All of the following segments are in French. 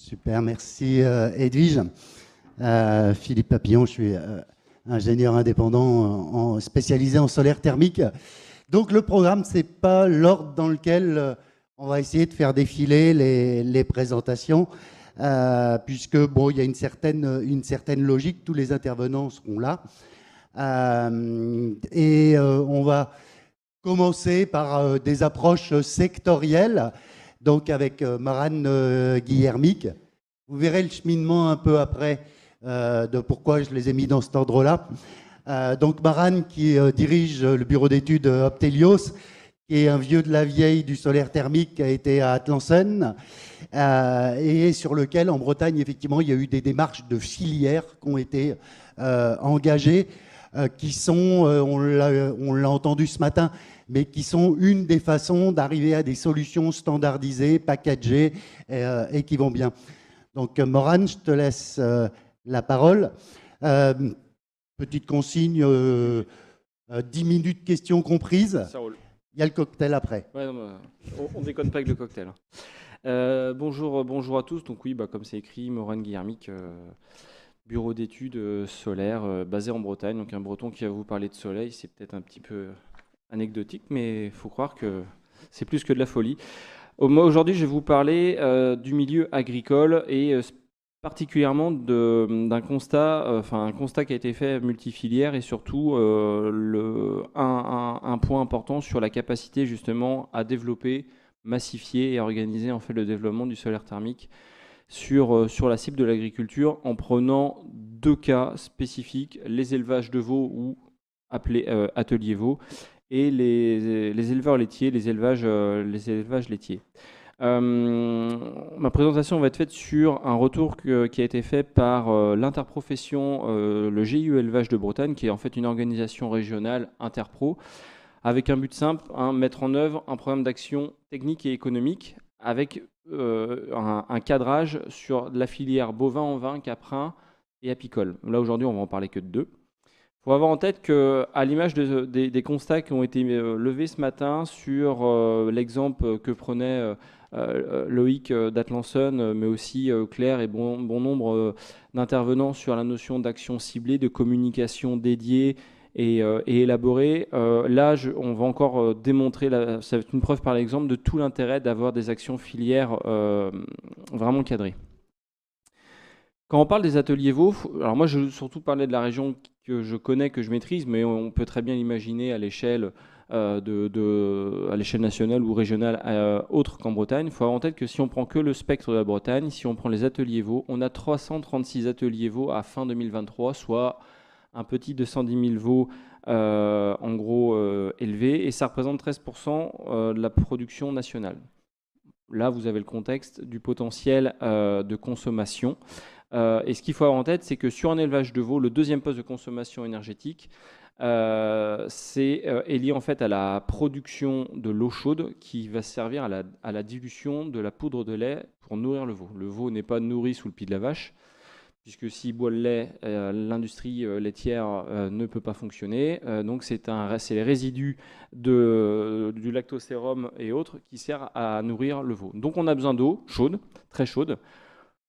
Super, merci Edwige. Philippe Papillon, je suis ingénieur indépendant spécialisé en solaire thermique. Donc le programme, ce n'est pas l'ordre dans lequel on va essayer de faire défiler les présentations, puisque bon, il y a une certaine logique, tous les intervenants seront là. On va commencer par des approches sectorielles, donc avec Maran Guillermic. Vous verrez le cheminement un peu après de pourquoi je les ai mis dans cet ordre-là. Donc Maran qui dirige le bureau d'études Optelios, qui est un vieux de la vieille du solaire thermique qui a été à Atlansen, et sur lequel en Bretagne, effectivement, il y a eu des démarches de filières qui ont été engagées, qui sont, on l'a entendu ce matin, mais qui sont une des façons d'arriver à des solutions standardisées, packagées et qui vont bien. Donc, Morane, je te laisse la parole. Petite consigne, 10 minutes questions comprises. Ça roule. Il y a le cocktail après. Ouais, non, on déconne pas avec le cocktail. Bonjour à tous. Donc oui, comme c'est écrit, Morane Guillermic, bureau d'études solaires basé en Bretagne. Donc un breton qui va vous parler de soleil, c'est peut-être un petit peu anecdotique, mais il faut croire que c'est plus que de la folie. Moi, aujourd'hui, je vais vous parler du milieu agricole et particulièrement d'un constat, un constat qui a été fait multifilière et surtout un point important sur la capacité justement à développer, massifier et organiser en fait le développement du solaire thermique sur la cible de l'agriculture en prenant deux cas spécifiques, les élevages de veaux ou appelés ateliers veaux et les éleveurs laitiers, les élevages laitiers. Ma présentation va être faite sur un retour qui a été fait par l'interprofession, le GIE Élevage de Bretagne, qui est en fait une organisation régionale interpro, avec un but simple, mettre en œuvre un programme d'action technique et économique avec un cadrage sur la filière bovin en vin, caprin et apicole. Là aujourd'hui on va en parler que de deux. Il faut avoir en tête qu'à l'image des constats qui ont été levés ce matin sur l'exemple que prenait Loïc d'Atlansen, mais aussi Claire et bon nombre d'intervenants sur la notion d'action ciblée, de communication dédiée et élaborée. Là, on va encore démontrer, ça va être une preuve par l'exemple, de tout l'intérêt d'avoir des actions filières vraiment cadrées. Quand on parle des ateliers veaux, alors moi je veux surtout parler de la région que je connais, que je maîtrise, mais on peut très bien l'imaginer à l'échelle à l'échelle nationale ou régionale autre qu'en Bretagne. Il faut avoir en tête que si on prend que le spectre de la Bretagne, si on prend les ateliers veaux, on a 336 ateliers veaux à fin 2023, soit un petit 210 000 veaux en gros élevés, et ça représente 13% de la production nationale. Là, vous avez le contexte du potentiel de consommation. Et ce qu'il faut avoir en tête, c'est que sur un élevage de veaux, le deuxième poste de consommation énergétique est lié en fait à la production de l'eau chaude qui va servir à la dilution de la poudre de lait pour nourrir le veau. Le veau n'est pas nourri sous le pied de la vache, puisque s'il boit le lait, l'industrie laitière ne peut pas fonctionner. Donc c'est les résidus du lactosérum et autres qui servent à nourrir le veau. Donc on a besoin d'eau chaude, très chaude,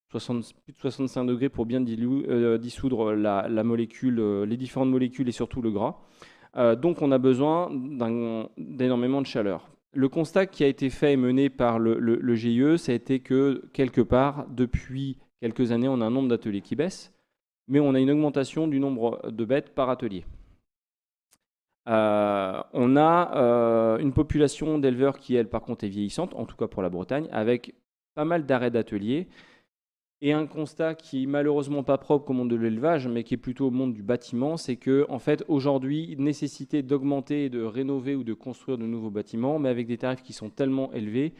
plus de 65 degrés pour bien dissoudre la molécule, les différentes molécules et surtout le gras. Donc on a besoin d'énormément de chaleur. Le constat qui a été fait et mené par le GIE, ça a été que quelque part, depuis quelques années, on a un nombre d'ateliers qui baisse, mais on a une augmentation du nombre de bêtes par atelier. On a une population d'éleveurs qui, elle, par contre, est vieillissante, en tout cas pour la Bretagne, avec pas mal d'arrêts d'ateliers. Et un constat qui est malheureusement pas propre au monde de l'élevage, mais qui est plutôt au monde du bâtiment, c'est que en fait, aujourd'hui, nécessité d'augmenter, de rénover ou de construire de nouveaux bâtiments, mais avec des tarifs qui sont tellement élevés,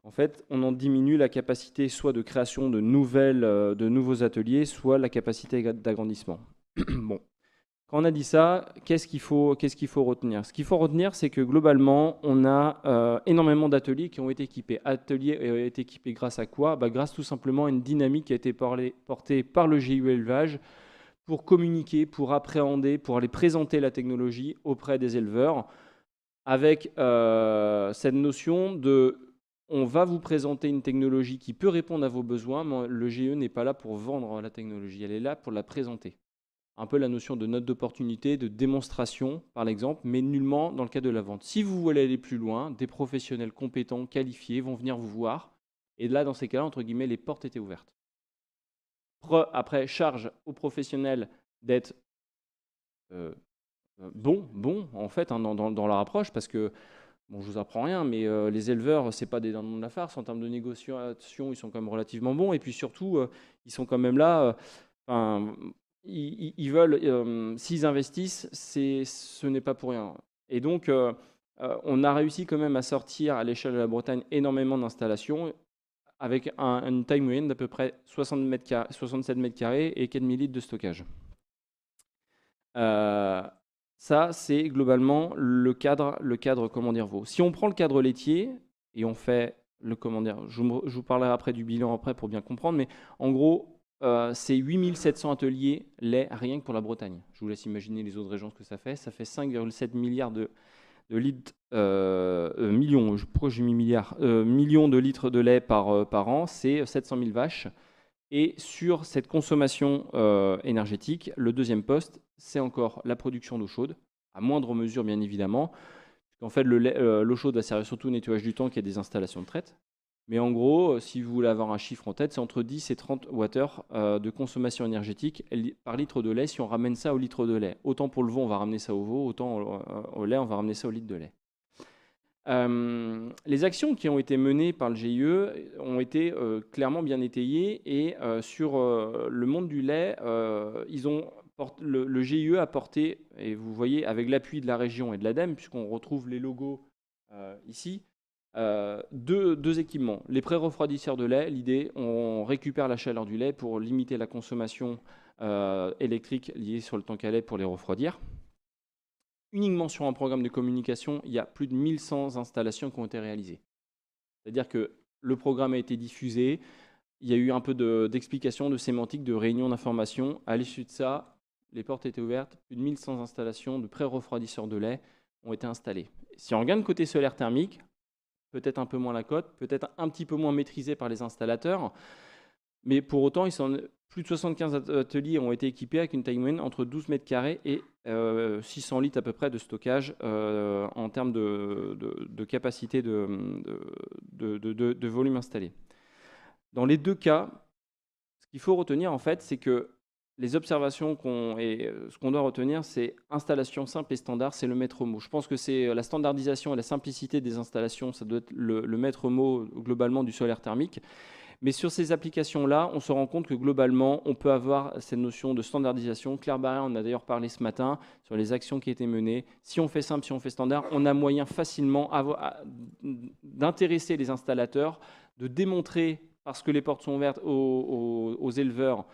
en fait, on en diminue la capacité soit de création de nouveaux ateliers, soit la capacité d'agrandissement. Bon. Quand on a dit ça, qu'est-ce qu'il faut retenir? Ce qu'il faut retenir, c'est que globalement, on a énormément d'ateliers qui ont été équipés. Ateliers ont été équipés grâce à quoi? Grâce tout simplement à une dynamique qui a été portée par le GIE Élevage pour communiquer, pour appréhender, pour aller présenter la technologie auprès des éleveurs, avec cette notion de on va vous présenter une technologie qui peut répondre à vos besoins, mais le GIE n'est pas là pour vendre la technologie, elle est là pour la présenter. Un peu la notion de note d'opportunité, de démonstration, par exemple, mais nullement dans le cas de la vente. Si vous voulez aller plus loin, des professionnels compétents, qualifiés vont venir vous voir, et là, dans ces cas-là, entre guillemets, les portes étaient ouvertes. Après, charge aux professionnels d'être bon, en fait, hein, dans leur approche, parce que, bon, je vous apprends rien, mais les éleveurs, c'est pas des dindons de la farce. En termes de négociation, ils sont quand même relativement bons, et puis surtout, ils sont quand même là. Ils veulent, s'ils investissent, ce n'est pas pour rien. Et donc, on a réussi quand même à sortir à l'échelle de la Bretagne énormément d'installations, avec une taille moyenne d'à peu près 67 mètres carrés et 4000 litres de stockage. Ça, c'est globalement le cadre comment dire, vaut. Si on prend le cadre laitier et on fait le comment dire, je vous parlerai après du bilan après pour bien comprendre, mais en gros, c'est 8700 ateliers lait rien que pour la Bretagne. Je vous laisse imaginer les autres régions ce que ça fait. Ça fait 5,7 milliards de litres, millions, pourquoi j'ai mis milliards, millions de litres de lait par an, c'est 700 000 vaches. Et sur cette consommation énergétique, le deuxième poste, c'est encore la production d'eau chaude, à moindre mesure bien évidemment. En fait, l'eau chaude va servir surtout au nettoyage du tank et des installations de traite. Mais en gros, si vous voulez avoir un chiffre en tête, c'est entre 10 et 30 Wh de consommation énergétique par litre de lait si on ramène ça au litre de lait. Autant pour le veau, on va ramener ça au veau, autant au lait, on va ramener ça au litre de lait. Les actions qui ont été menées par le GIE ont été clairement bien étayées et sur le monde du lait, le GIE a porté, et vous voyez avec l'appui de la région et de l'ADEME, puisqu'on retrouve les logos ici, deux équipements. Les pré-refroidisseurs de lait, l'idée, on récupère la chaleur du lait pour limiter la consommation électrique liée sur le tank à lait pour les refroidir. Uniquement sur un programme de communication, il y a plus de 1100 installations qui ont été réalisées. C'est-à-dire que le programme a été diffusé, il y a eu un peu d'explication, de sémantique, de réunion d'information. À l'issue de ça, les portes étaient ouvertes, plus de 1100 installations de pré-refroidisseurs de lait ont été installées. Si on regarde côté solaire thermique, peut-être un peu moins la cote, peut-être un petit peu moins maîtrisé par les installateurs, mais pour autant, plus de 75 ateliers ont été équipés avec une taille moyenne entre 12 mètres carrés et 600 litres à peu près de stockage en termes de capacité de volume installé. Dans les deux cas, ce qu'il faut retenir en fait, c'est que les observations ce qu'on doit retenir, c'est installation simple et standard, c'est le maître mot. Je pense que c'est la standardisation et la simplicité des installations, ça doit être le maître mot globalement du solaire thermique. Mais sur ces applications-là, on se rend compte que globalement, on peut avoir cette notion de standardisation. Claire Barrère en a d'ailleurs parlé ce matin sur les actions qui étaient menées. Si on fait simple, si on fait standard, on a moyen facilement d'intéresser les installateurs, de démontrer, parce que les portes sont ouvertes aux éleveurs,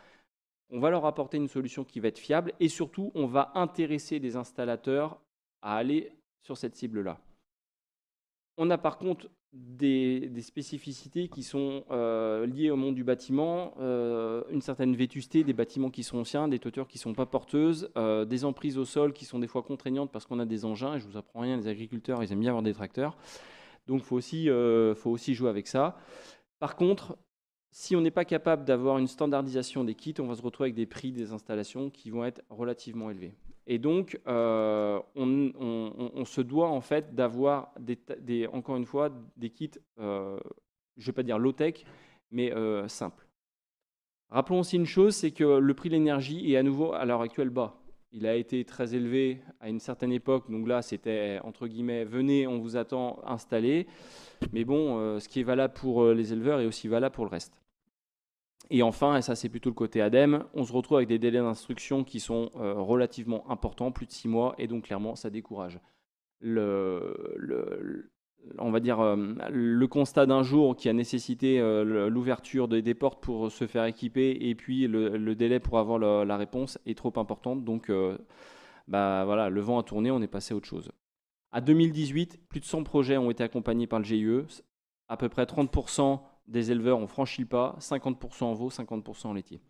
on va leur apporter une solution qui va être fiable et surtout, on va intéresser les installateurs à aller sur cette cible-là. On a par contre des spécificités qui sont liées au monde du bâtiment, une certaine vétusté des bâtiments qui sont anciens, des toitures qui ne sont pas porteuses, des emprises au sol qui sont des fois contraignantes parce qu'on a des engins, et je ne vous apprends rien, les agriculteurs, ils aiment bien avoir des tracteurs. Donc, il faut aussi jouer avec ça. Par contre, si on n'est pas capable d'avoir une standardisation des kits, on va se retrouver avec des prix des installations qui vont être relativement élevés. Et donc, on se doit en fait d'avoir, encore une fois, des kits, je ne vais pas dire low-tech, mais simples. Rappelons aussi une chose, c'est que le prix de l'énergie est à nouveau à l'heure actuelle bas. Il a été très élevé à une certaine époque, donc là c'était entre guillemets, venez, on vous attend, installé. Mais bon, ce qui est valable pour les éleveurs est aussi valable pour le reste. Et enfin, et ça c'est plutôt le côté ADEME, on se retrouve avec des délais d'instruction qui sont relativement importants, plus de 6 mois, et donc clairement ça décourage. On va dire le constat d'un jour qui a nécessité l'ouverture des portes pour se faire équiper, et puis le délai pour avoir la réponse est trop importante, donc voilà, le vent a tourné, on est passé à autre chose. À 2018, plus de 100 projets ont été accompagnés par le GIE, à peu près 30% des éleveurs ont franchi le pas, 50% en veau, 50% en laitier.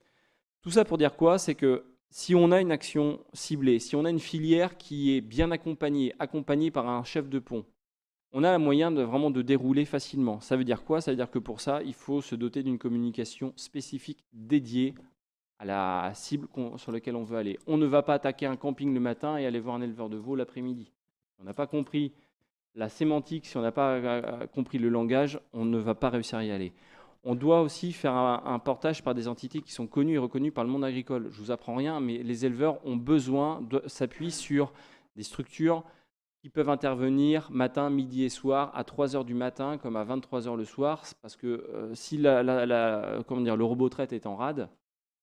Tout ça pour dire quoi? C'est que si on a une action ciblée, si on a une filière qui est bien accompagnée par un chef de pont, on a moyen vraiment de dérouler facilement. Ça veut dire quoi? Ça veut dire que pour ça, il faut se doter d'une communication spécifique dédiée à la cible sur laquelle on veut aller. On ne va pas attaquer un camping le matin et aller voir un éleveur de veaux l'après-midi. On n'a pas compris la sémantique, si on n'a pas compris le langage, on ne va pas réussir à y aller. On doit aussi faire un portage par des entités qui sont connues et reconnues par le monde agricole. Je ne vous apprends rien, mais les éleveurs ont besoin de s'appuyer sur des structures qui peuvent intervenir matin, midi et soir, à 3 h du matin comme à 23 h le soir, parce que si le robot traite est en rade,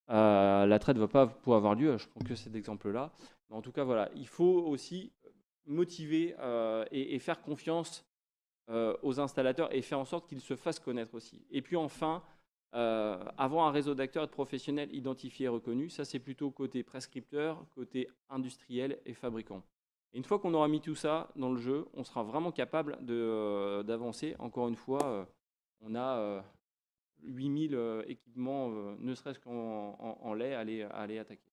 la traite ne va pas pouvoir avoir lieu. Je prends que cet exemple-là. Mais en tout cas, voilà, il faut aussi motiver et faire confiance aux installateurs et faire en sorte qu'ils se fassent connaître aussi. Et puis enfin, avoir un réseau d'acteurs et de professionnels identifiés et reconnus, ça c'est plutôt côté prescripteur, côté industriel et fabricant. Et une fois qu'on aura mis tout ça dans le jeu, on sera vraiment capable d'avancer. Encore une fois, on a 8000 équipements, ne serait-ce qu'en lait, à aller attaquer.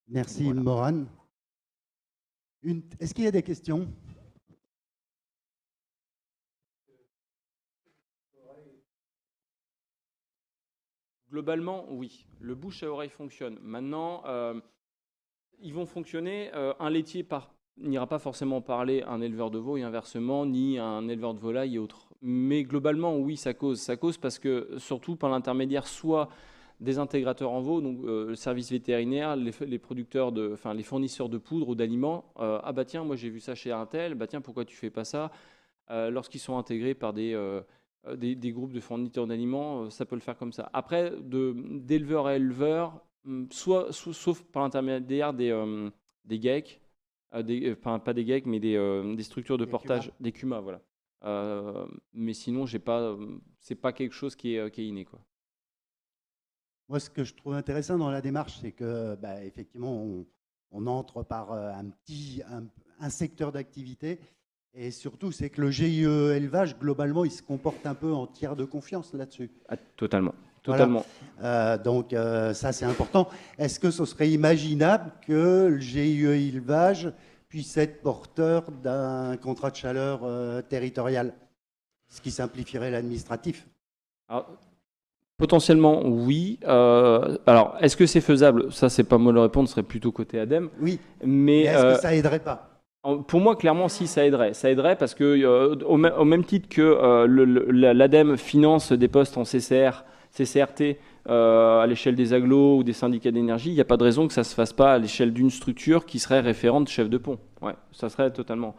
Merci, Voilà. Morane. Est-ce qu'il y a des questions? Globalement, oui. Le bouche à oreille fonctionne. Maintenant, ils vont fonctionner. Un laitier n'ira pas forcément parler à un éleveur de veaux et inversement, ni à un éleveur de volaille et autres. Mais globalement, oui, ça cause. Ça cause parce que, surtout par l'intermédiaire soit des intégrateurs en veaux, donc le service vétérinaire, les producteurs les fournisseurs de poudre ou d'aliments. Ah bah tiens, moi j'ai vu ça chez un tel, bah tiens, pourquoi tu fais pas ça? Lorsqu'ils sont intégrés par des groupes de fournisseurs d'aliments, ça peut le faire comme ça. Après, d'éleveur à éleveur, sauf par l'intermédiaire des GEC, pas des GEC, mais des structures de portage, des CUMA, voilà. Mais sinon, c'est pas quelque chose qui est inné, quoi. Moi, ce que je trouve intéressant dans la démarche, c'est que, effectivement, on entre par un secteur d'activité. Et surtout, c'est que le GIE élevage, globalement, il se comporte un peu en tiers de confiance là-dessus. Ah, totalement. Voilà. Donc, ça, c'est important. Est-ce que ce serait imaginable que le GIE élevage puisse être porteur d'un contrat de chaleur territorial, ce qui simplifierait l'administratif? Alors, potentiellement, oui. Alors, est-ce que c'est faisable? Ça, c'est pas moi de le répondre, ce serait plutôt côté ADEME. Oui, mais est-ce que ça aiderait pas? Pour moi, clairement, si, ça aiderait. Ça aiderait parce que, au même titre que l'ADEME finance des postes en CCRT à l'échelle des agglos ou des syndicats d'énergie, il n'y a pas de raison que ça ne se fasse pas à l'échelle d'une structure qui serait référente chef de pont. Ouais, ça serait totalement.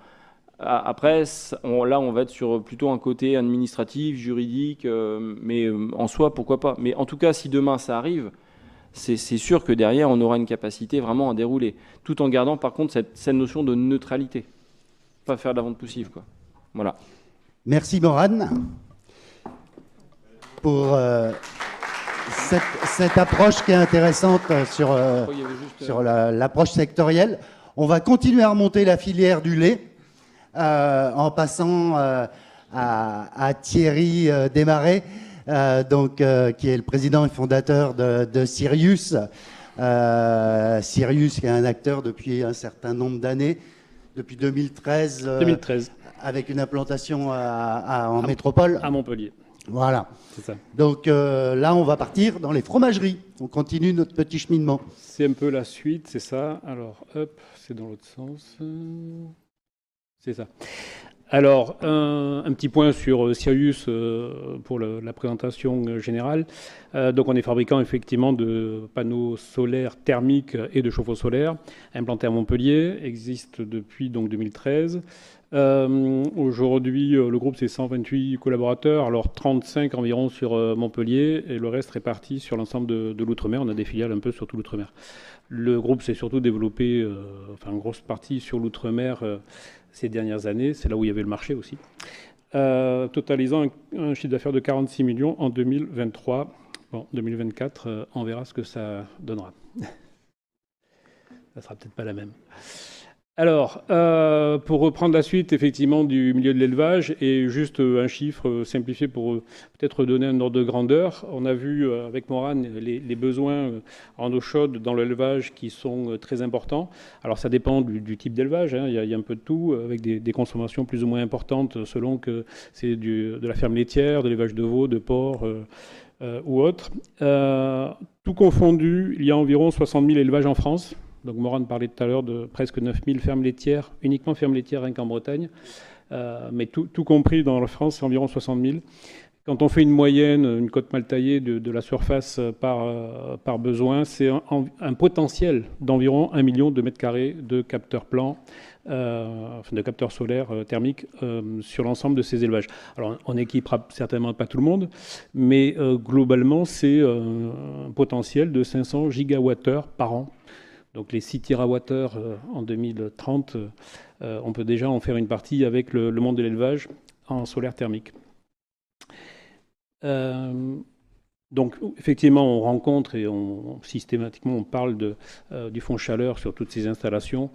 Après, là, on va être sur plutôt un côté administratif, juridique, mais en soi, pourquoi pas. Mais en tout cas, si demain ça arrive, c'est sûr que derrière, on aura une capacité vraiment à dérouler, tout en gardant par contre cette notion de neutralité. Pas faire de la vente poussive, quoi. Voilà. Merci Morane pour cette approche qui est intéressante sur l'approche sectorielle. On va continuer à remonter la filière du lait en passant à Thierry Desmarais, qui est le président et fondateur de Sirius. Sirius qui est un acteur depuis un certain nombre d'années, depuis 2013, avec une implantation en métropole. À Montpellier. Voilà. C'est ça. Donc là, on va partir dans les fromageries. On continue notre petit cheminement. C'est un peu la suite, c'est ça. Alors, hop, c'est dans l'autre sens. C'est ça. Alors, un petit point sur Sirius pour la présentation générale. Donc, on est fabricant effectivement de panneaux solaires thermiques et de chauffe-eau solaires implantés à Montpellier, existe depuis donc 2013. Aujourd'hui, le groupe, c'est 128 collaborateurs, alors 35 environ sur Montpellier et le reste réparti sur l'ensemble de l'outre-mer. On a des filiales un peu sur tout l'outre-mer. Le groupe s'est surtout développé, une grosse partie sur l'outre-mer ces dernières années. C'est là où il y avait le marché aussi. Totalisant un chiffre d'affaires de 46 millions en 2023. Bon, 2024, on verra ce que ça donnera. Ça sera peut-être pas la même. Alors, pour reprendre la suite, effectivement, du milieu de l'élevage, et juste un chiffre simplifié pour peut-être donner un ordre de grandeur. On a vu avec Morane les besoins en eau chaude dans l'élevage qui sont très importants. Alors, ça dépend du type d'élevage, hein. Il y a un peu de tout, avec des consommations plus ou moins importantes selon que c'est de la ferme laitière, de l'élevage de veaux, de porcs ou autre. Tout confondu, il y a environ 60 000 élevages en France. Donc Morane parlait tout à l'heure de presque 9000 fermes laitières, uniquement fermes laitières rien qu'en Bretagne. Mais tout compris dans la France, c'est environ 60 000. Quand on fait une moyenne, une cote mal taillée de la surface par besoin, c'est un potentiel d'environ 1 million de mètres carrés de capteurs plans, de capteurs solaires thermiques sur l'ensemble de ces élevages. Alors on n'équipera certainement pas tout le monde, mais globalement c'est un potentiel de 500 gigawattheures par an. Donc les 6 TWh en 2030, on peut déjà en faire une partie avec le monde de l'élevage en solaire thermique. Donc effectivement, on rencontre et systématiquement on parle du fonds chaleur sur toutes ces installations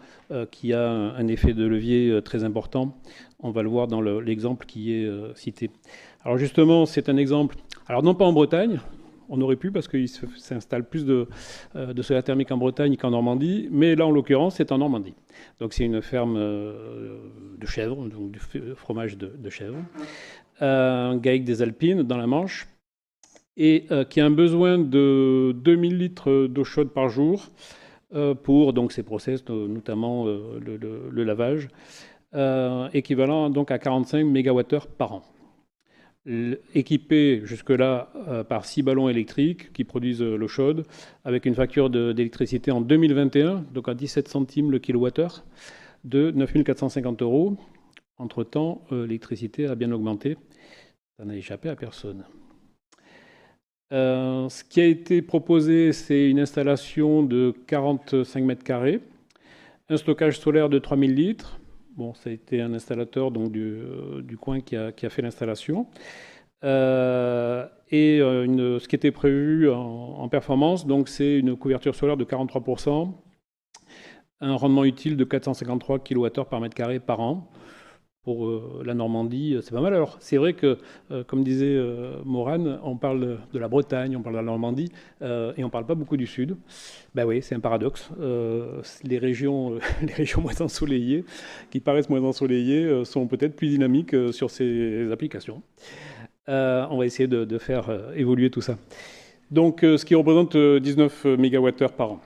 qui a un effet de levier très important. On va le voir dans l'exemple qui est cité. Alors justement, c'est un exemple, alors non pas en Bretagne. On aurait pu parce qu'il s'installe plus de solaire thermique en Bretagne qu'en Normandie, mais là, en l'occurrence, c'est en Normandie. Donc, c'est une ferme de chèvres, donc du fromage de chèvre, GAEC des Alpines, dans la Manche, et qui a un besoin de 2000 litres d'eau chaude par jour pour donc, ces process, notamment le lavage, équivalent donc à 45 MWh par an. Équipé jusque-là par 6 ballons électriques qui produisent l'eau chaude, avec une facture d'électricité en 2021, donc à 17 centimes le kilowattheure, de 9 450 €. Entre-temps, l'électricité a bien augmenté. Ça n'a échappé à personne. Ce qui a été proposé, c'est une installation de 45 mètres carrés, un stockage solaire de 3000 litres. Bon, ça a été un installateur donc, du coin qui a fait l'installation. Ce qui était prévu en performance, donc c'est une couverture solaire de 43%, un rendement utile de 453 kWh par mètre carré par an. Pour la Normandie, c'est pas mal. Alors, c'est vrai que, comme disait Morane, on parle de la Bretagne, on parle de la Normandie, et on parle pas beaucoup du Sud. Ben oui, c'est un paradoxe. Les régions moins ensoleillées, qui paraissent moins ensoleillées, sont peut-être plus dynamiques sur ces applications. On va essayer de faire évoluer tout ça. Donc, ce qui représente 19 MWh par an.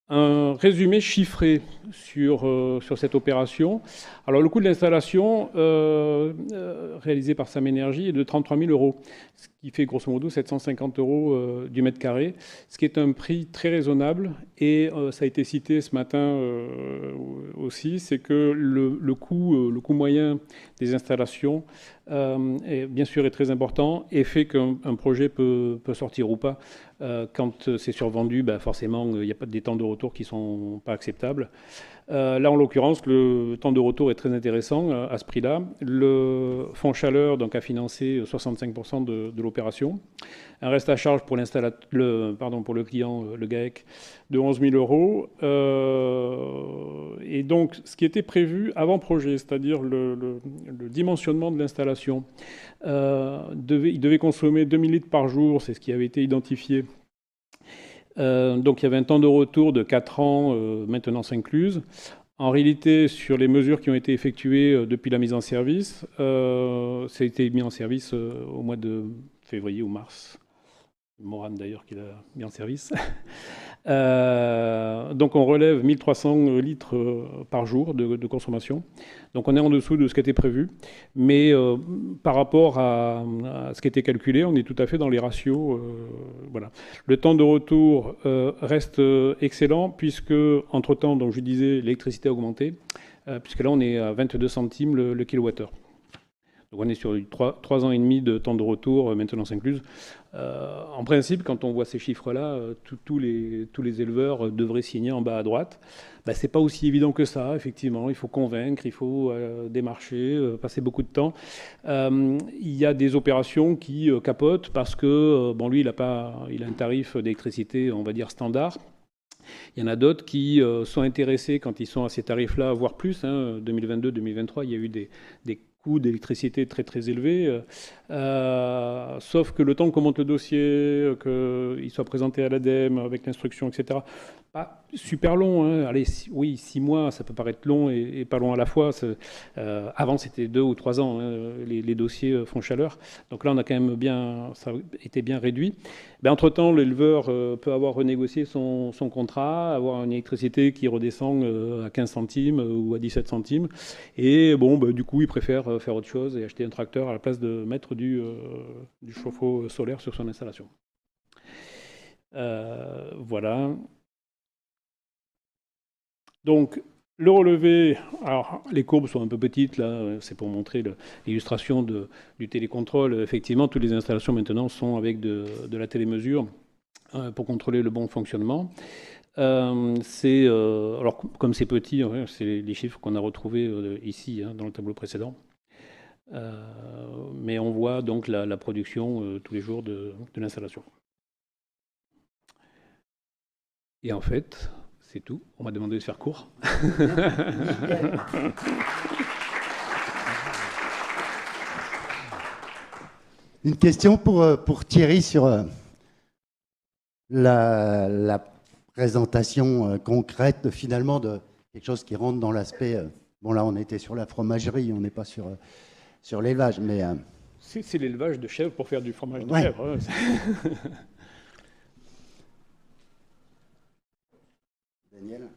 Un résumé chiffré sur cette opération. Alors, le coût de l'installation réalisé par Sam Energy est de 33 000 €, ce qui fait grosso modo 750 € du mètre carré, ce qui est un prix très raisonnable. Et ça a été cité ce matin aussi, c'est que le coût moyen des installations est bien sûr est très important et fait qu'un projet peut sortir ou pas. Quand c'est survendu, forcément, il n'y a pas des temps de retour qui ne sont pas acceptables. Là, en l'occurrence, le temps de retour est très intéressant à ce prix-là. Le fonds chaleur donc, a financé 65% de l'opération. Un reste à charge pour pour le client, le GAEC, de 11 000 €. Et donc, ce qui était prévu avant projet, c'est-à-dire le dimensionnement de l'installation, il devait consommer 2000 litres par jour, c'est ce qui avait été identifié. Donc il y avait un temps de retour de 4 ans, maintenance incluse. En réalité, sur les mesures qui ont été effectuées depuis la mise en service, ça a été mis en service au mois de février ou mars. Morane d'ailleurs qui l'a mis en service. Donc on relève 1300 litres par jour de consommation. Donc on est en dessous de ce qui était prévu. Mais par rapport à ce qui était calculé, on est tout à fait dans les ratios. Voilà. Le temps de retour reste excellent puisque, entre-temps, donc je disais, l'électricité a augmenté, puisque là on est à 22 centimes le kilowattheure. Donc on est sur 3 ans et demi de temps de retour, maintenance incluse. En principe, quand on voit ces chiffres-là, tous les éleveurs devraient signer en bas à droite. C'est pas aussi évident que ça, effectivement. Il faut convaincre, il faut démarcher, passer beaucoup de temps. Il y a des opérations qui capotent parce que, lui, il a un tarif d'électricité, on va dire, standard. Il y en a d'autres qui sont intéressés quand ils sont à ces tarifs-là, voire plus. 2022-2023, il y a eu des coûts d'électricité très très élevés. Sauf que le temps qu'on monte le dossier, qu'il soit présenté à l'ADEME avec l'instruction, etc., pas super long. Allez, oui, 6 mois, ça peut paraître long et pas long à la fois. Avant, c'était 2 ou 3 ans, les dossiers font chaleur. Donc là, on a quand même ça a été bien réduit. Entre-temps, l'éleveur peut avoir renégocié son contrat, avoir une électricité qui redescend à 15 centimes ou à 17 centimes. Et du coup, il préfère faire autre chose et acheter un tracteur à la place de mettre du chauffe-eau solaire sur son installation. Voilà. Donc, le relevé, alors les courbes sont un peu petites, là, c'est pour montrer l'illustration du télécontrôle. Effectivement, toutes les installations maintenant sont avec de la télémesure pour contrôler le bon fonctionnement. Alors, comme c'est petit, c'est les chiffres qu'on a retrouvés ici, dans le tableau précédent. Mais on voit donc la production tous les jours de l'installation. Et en fait, c'est tout. On m'a demandé de faire court. Une question pour Thierry sur la présentation concrète finalement de quelque chose qui rentre dans l'aspect... bon là on était sur la fromagerie, on n'est pas sur l'élevage, mais... C'est l'élevage de chèvres pour faire du fromage de ouais. chèvre. Daniel ?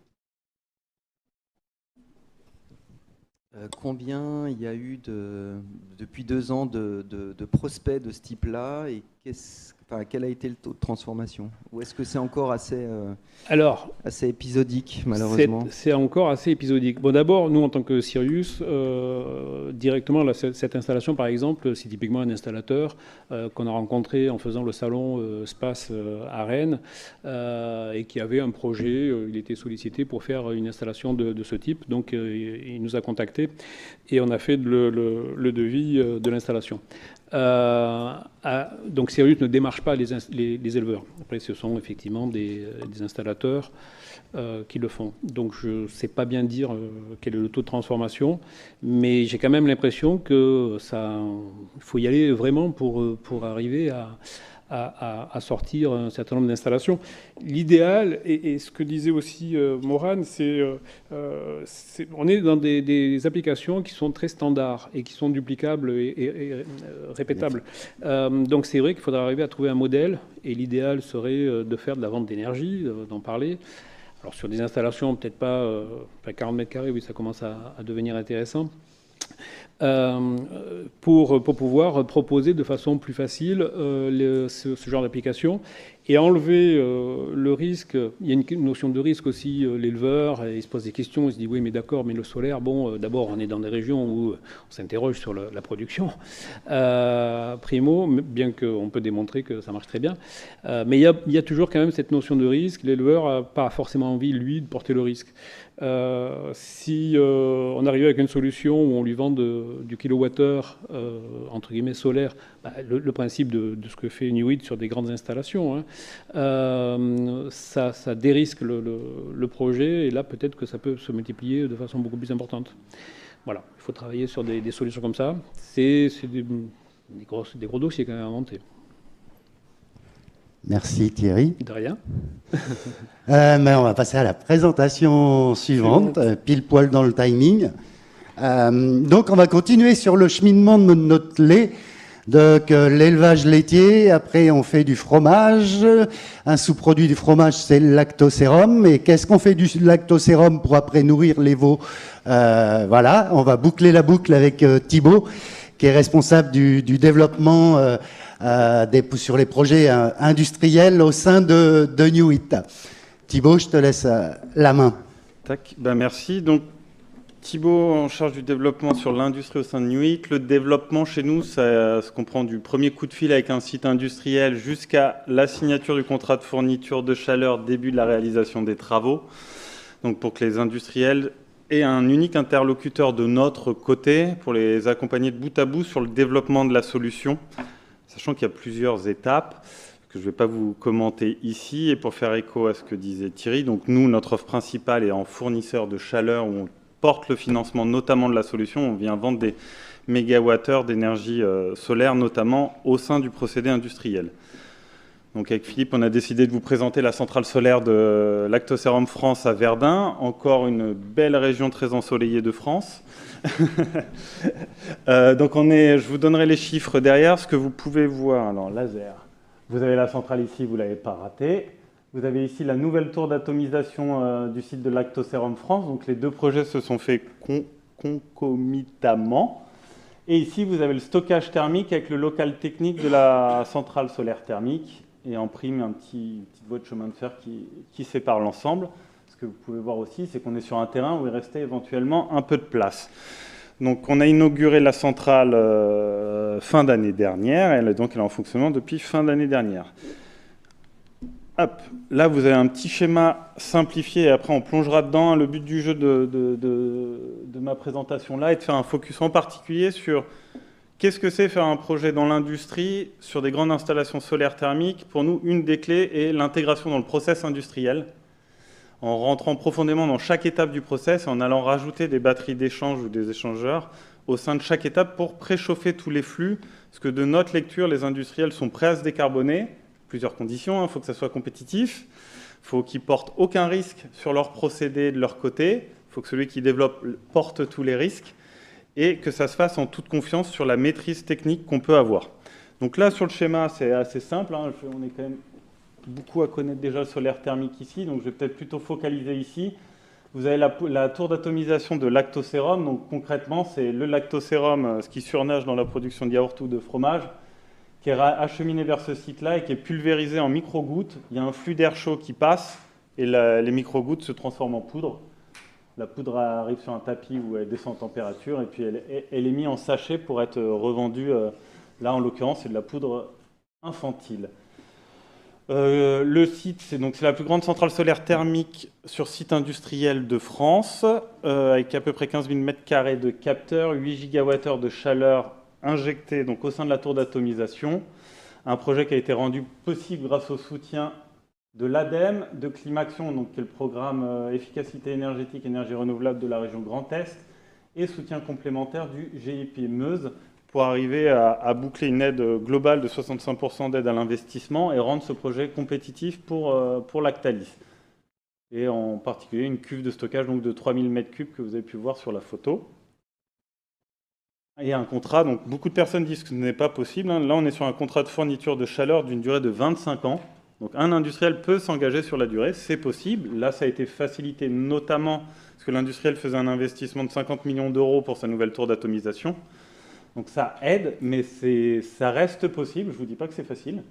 Combien il y a eu depuis 2 ans de prospects de ce type-là et quel a été le taux de transformation? Ou est-ce que c'est encore assez épisodique, malheureusement? C'est encore assez épisodique. Bon, d'abord, nous, en tant que Sirius, directement, là, cette installation, par exemple, c'est typiquement un installateur qu'on a rencontré en faisant le salon Space à Rennes et qui avait un projet. Il était sollicité pour faire une installation de ce type. Donc, il nous a contactés et on a fait le devis de l'installation. Donc Sirius ne démarche pas les éleveurs. Après, ce sont effectivement des installateurs qui le font. Donc je ne sais pas bien dire quel est le taux de transformation, mais j'ai quand même l'impression que il faut y aller vraiment pour arriver à sortir un certain nombre d'installations. L'idéal, et ce que disait aussi Morane, on est dans des applications qui sont très standards et qui sont duplicables et répétables. Donc c'est vrai qu'il faudra arriver à trouver un modèle, et l'idéal serait de faire de la vente d'énergie, d'en parler. Alors sur des installations, peut-être pas 40 mètres carrés, oui, ça commence à devenir intéressant. Pour pouvoir proposer de façon plus facile ce genre d'application et enlever le risque. Il y a une notion de risque aussi. L'éleveur, il se pose des questions, il se dit oui mais d'accord, mais le solaire, d'abord on est dans des régions où on s'interroge sur la production primo, bien qu'on peut démontrer que ça marche très bien, mais il y a toujours quand même cette notion de risque. L'éleveur n'a pas forcément envie, lui, de porter le risque. Si on arrivait avec une solution où on lui vend du kilowattheure entre guillemets solaire, le principe de ce que fait Newit sur des grandes installations, ça dérisque le projet, et là peut-être que ça peut se multiplier de façon beaucoup plus importante. Voilà, il faut travailler sur des solutions comme ça. C'est des gros dossiers quand même à monter. Merci Thierry. De rien. Mais on va passer à la présentation suivante, pile poil dans le timing. Donc on va continuer sur le cheminement de notre lait, donc l'élevage laitier. Après on fait du fromage. Un sous-produit du fromage, c'est le lactosérum. Et qu'est-ce qu'on fait du lactosérum pour après nourrir les veaux? Voilà, on va boucler la boucle avec Thibaut, qui est responsable du développement sur les projets industriels au sein de Newit. Thibaut, je te laisse la main. Tac. Merci. Donc, Thibaut en charge du développement sur l'industrie au sein de Newit. Le développement chez nous, ça se comprend du premier coup de fil avec un site industriel jusqu'à la signature du contrat de fourniture de chaleur, début de la réalisation des travaux. Donc, pour que les industriels aient un unique interlocuteur de notre côté pour les accompagner de bout à bout sur le développement de la solution, sachant qu'il y a plusieurs étapes. que je ne vais pas vous commenter ici. Et pour faire écho à ce que disait Thierry, donc nous, notre offre principale est en fournisseur de chaleur, où on porte le financement notamment de la solution. On vient vendre des mégawattheures d'énergie solaire, notamment au sein du procédé industriel. Donc avec Philippe, on a décidé de vous présenter la centrale solaire de Lactoserum France à Verdun, encore une belle région très ensoleillée de France. Donc je vous donnerai les chiffres derrière, ce que vous pouvez voir. Alors laser, vous avez la centrale ici, vous ne l'avez pas ratée. Vous avez ici la nouvelle tour d'atomisation du site de Lactoserum France. Donc les deux projets se sont faits concomitamment. Et ici, vous avez le stockage thermique avec le local technique de la centrale solaire thermique. Et en prime, une petite voie de chemin de fer qui sépare l'ensemble. Ce que vous pouvez voir aussi, c'est qu'on est sur un terrain où il restait éventuellement un peu de place. Donc on a inauguré la centrale fin d'année dernière. Elle est en fonctionnement depuis fin d'année dernière. Hop, là, vous avez un petit schéma simplifié et après, on plongera dedans. Le but du jeu de ma présentation là est de faire un focus en particulier sur qu'est-ce que c'est faire un projet dans l'industrie sur des grandes installations solaires thermiques. Pour nous, une des clés est l'intégration dans le process industriel, en rentrant profondément dans chaque étape du process et en allant rajouter des batteries d'échange ou des échangeurs au sein de chaque étape pour préchauffer tous les flux. Parce que de notre lecture, les industriels sont prêts à se décarboner. Plusieurs conditions, il faut que ça soit compétitif, il faut qu'ils portent aucun risque sur leur procédé de leur côté, il faut que celui qui développe porte tous les risques et que ça se fasse en toute confiance sur la maîtrise technique qu'on peut avoir. Donc là, sur le schéma, c'est assez simple, hein. On est quand même beaucoup à connaître déjà le solaire thermique ici, donc je vais peut-être plutôt focaliser ici. Vous avez la tour d'atomisation de Lactoserum, donc concrètement, c'est le Lactoserum, ce qui surnage dans la production de yaourt ou de fromage, qui est acheminé vers ce site-là et qui est pulvérisé en micro-gouttes. Il y a un flux d'air chaud qui passe et les micro-gouttes se transforment en poudre. La poudre arrive sur un tapis où elle descend en température et puis elle est mise en sachet pour être revendue. Là, en l'occurrence, c'est de la poudre infantile. Le site, c'est la plus grande centrale solaire thermique sur site industriel de France, avec à peu près 15 000 m² de capteurs, 8 gigawattheures de chaleur injecté donc au sein de la tour d'atomisation, un projet qui a été rendu possible grâce au soutien de l'ADEME, de Climaction, donc, qui est le programme efficacité énergétique, énergie renouvelable de la région Grand Est, et soutien complémentaire du GIP Meuse, pour arriver à boucler une aide globale de 65% d'aide à l'investissement et rendre ce projet compétitif pour Lactalis. Et en particulier une cuve de stockage donc, de 3000 m3 que vous avez pu voir sur la photo. Et un contrat, donc beaucoup de personnes disent que ce n'est pas possible. Là, on est sur un contrat de fourniture de chaleur d'une durée de 25 ans. Donc un industriel peut s'engager sur la durée, c'est possible. Là, ça a été facilité notamment parce que l'industriel faisait un investissement de 50 millions d'euros pour sa nouvelle tour d'atomisation. Donc ça aide, mais ça reste possible. Je ne vous dis pas que c'est facile.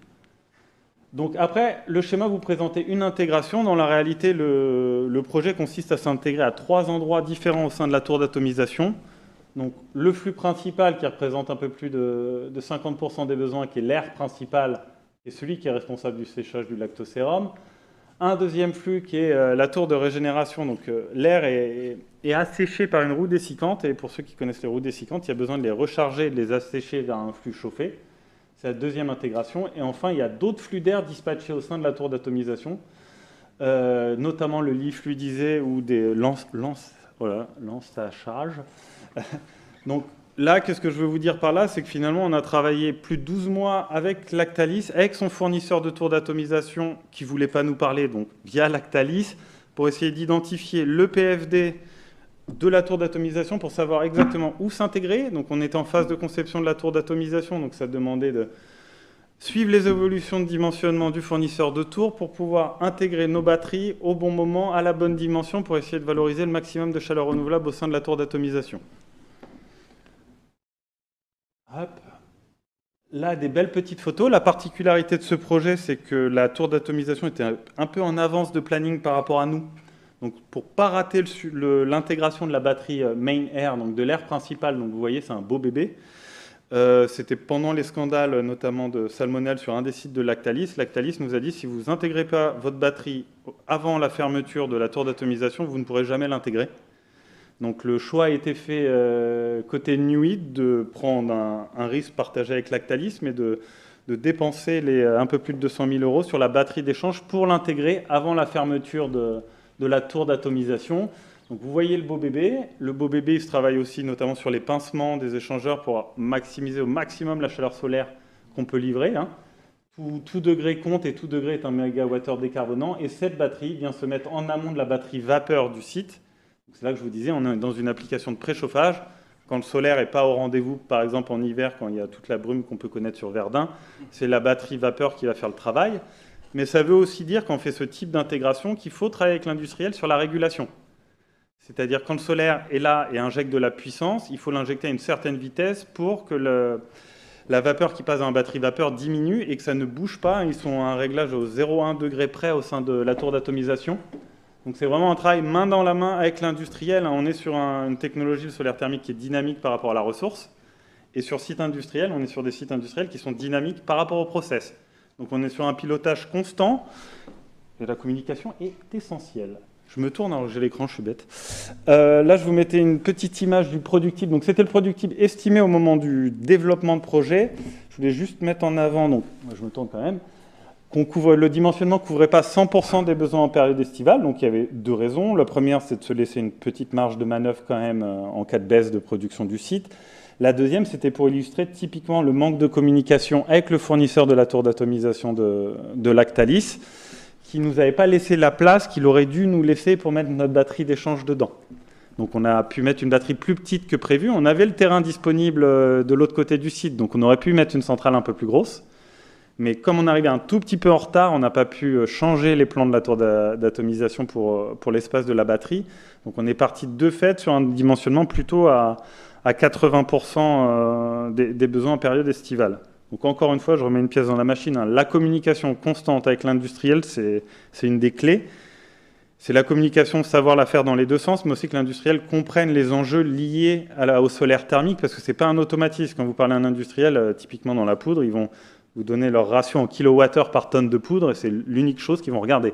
Donc après, le schéma vous présentez une intégration. Dans la réalité, le projet consiste à s'intégrer à 3 endroits différents au sein de la tour d'atomisation. Donc, le flux principal qui représente un peu plus de 50% des besoins, qui est l'air principal, est celui qui est responsable du séchage du Lactoserum. Un deuxième flux qui est la tour de régénération. Donc, l'air est asséché par une roue dessicante. Et pour ceux qui connaissent les roues dessiccantes, il y a besoin de les recharger et de les assécher vers un flux chauffé. C'est la deuxième intégration. Et enfin, il y a d'autres flux d'air dispatchés au sein de la tour d'atomisation, notamment le lit fluidisé ou des lances à charge. Donc là, qu'est-ce que je veux vous dire par là? C'est que finalement, on a travaillé plus de 12 mois avec Lactalis, avec son fournisseur de tour d'atomisation qui ne voulait pas nous parler, donc via Lactalis, pour essayer d'identifier le PFD de la tour d'atomisation pour savoir exactement où s'intégrer. Donc on était en phase de conception de la tour d'atomisation, donc ça demandait de suivre les évolutions de dimensionnement du fournisseur de tour pour pouvoir intégrer nos batteries au bon moment, à la bonne dimension, pour essayer de valoriser le maximum de chaleur renouvelable au sein de la tour d'atomisation. Hop. Là, des belles petites photos. La particularité de ce projet, c'est que la tour d'atomisation était un peu en avance de planning par rapport à nous. Donc, pour ne pas rater l'intégration de la batterie main air, donc de l'air principal, donc vous voyez, c'est un beau bébé. C'était pendant les scandales, notamment de salmonelle sur un des sites de Lactalis. Lactalis nous a dit, si vous n'intégrez pas votre batterie avant la fermeture de la tour d'atomisation, vous ne pourrez jamais l'intégrer. Donc le choix a été fait côté Nuit de prendre un risque partagé avec Lactalis, mais de de dépenser les un peu plus de 200 000 € sur la batterie d'échange pour l'intégrer avant la fermeture de la tour d'atomisation. Donc vous voyez le beau bébé. Le beau bébé, il se travaille aussi notamment sur les pincements des échangeurs pour maximiser au maximum la chaleur solaire qu'on peut livrer. Hein. Tout degré compte et tout degré est un mégawattheure décarbonant. Et cette batterie vient se mettre en amont de la batterie vapeur du site. C'est là que je vous disais, on est dans une application de préchauffage. Quand le solaire n'est pas au rendez-vous, par exemple en hiver, quand il y a toute la brume qu'on peut connaître sur Verdun, c'est la batterie vapeur qui va faire le travail. Mais ça veut aussi dire, quand on fait ce type d'intégration, qu'il faut travailler avec l'industriel sur la régulation. C'est-à-dire quand le solaire est là et injecte de la puissance, il faut l'injecter à une certaine vitesse pour que la vapeur qui passe dans la batterie vapeur diminue et que ça ne bouge pas. Ils sont à un réglage au 0,1 degré près au sein de la tour d'atomisation. Donc c'est vraiment un travail main dans la main avec l'industriel. On est sur une technologie, le solaire thermique, qui est dynamique par rapport à la ressource. Et sur site industriel, on est sur des sites industriels qui sont dynamiques par rapport au process. Donc on est sur un pilotage constant et la communication est essentielle. Je me tourne, alors j'ai l'écran, je suis bête. Là, je vous mettais une petite image du productible. Donc c'était le productible estimé au moment du développement de projet. Je voulais juste mettre en avant, donc je me tourne quand même, le dimensionnement ne couvrait pas 100% des besoins en période estivale. Donc il y avait deux raisons. La première, c'est de se laisser une petite marge de manœuvre quand même en cas de baisse de production du site. La deuxième, c'était pour illustrer typiquement le manque de communication avec le fournisseur de la tour d'atomisation de Lactalis, qui ne nous avait pas laissé la place qu'il aurait dû nous laisser pour mettre notre batterie d'échange dedans. Donc on a pu mettre une batterie plus petite que prévu. On avait le terrain disponible de l'autre côté du site, donc on aurait pu mettre une centrale un peu plus grosse. Mais comme on arrivait un tout petit peu en retard, on n'a pas pu changer les plans de la tour d'atomisation pour l'espace de la batterie. Donc on est parti de fait sur un dimensionnement plutôt à 80% des besoins en période estivale. Donc encore une fois, je remets une pièce dans la machine. Hein. La communication constante avec l'industriel, c'est une des clés. C'est la communication, savoir la faire dans les deux sens, mais aussi que l'industriel comprenne les enjeux liés au solaire thermique, parce que ce n'est pas un automatisme. Quand vous parlez à un industriel, typiquement dans la poudre, ils vont vous donner leur ration en kilowattheure par tonne de poudre, et c'est l'unique chose qu'ils vont regarder.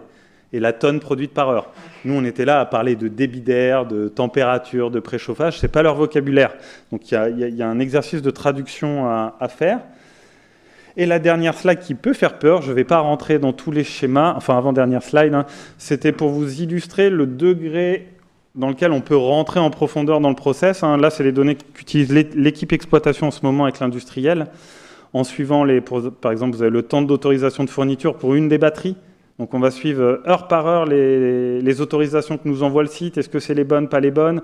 Et la tonne produite par heure. Nous, on était là à parler de débit d'air, de température, de préchauffage. Ce n'est pas leur vocabulaire. Donc il y a un exercice de traduction à faire. Et la dernière slide qui peut faire peur, je ne vais pas rentrer dans tous les schémas, enfin avant-dernière slide, hein, c'était pour vous illustrer le degré dans lequel on peut rentrer en profondeur dans le process. Hein. Là, c'est les données qu'utilise l'équipe exploitation en ce moment avec l'industriel. En suivant, par exemple, vous avez le temps d'autorisation de fourniture pour une des batteries. Donc on va suivre heure par heure les autorisations que nous envoie le site. Est-ce que c'est les bonnes, pas les bonnes ?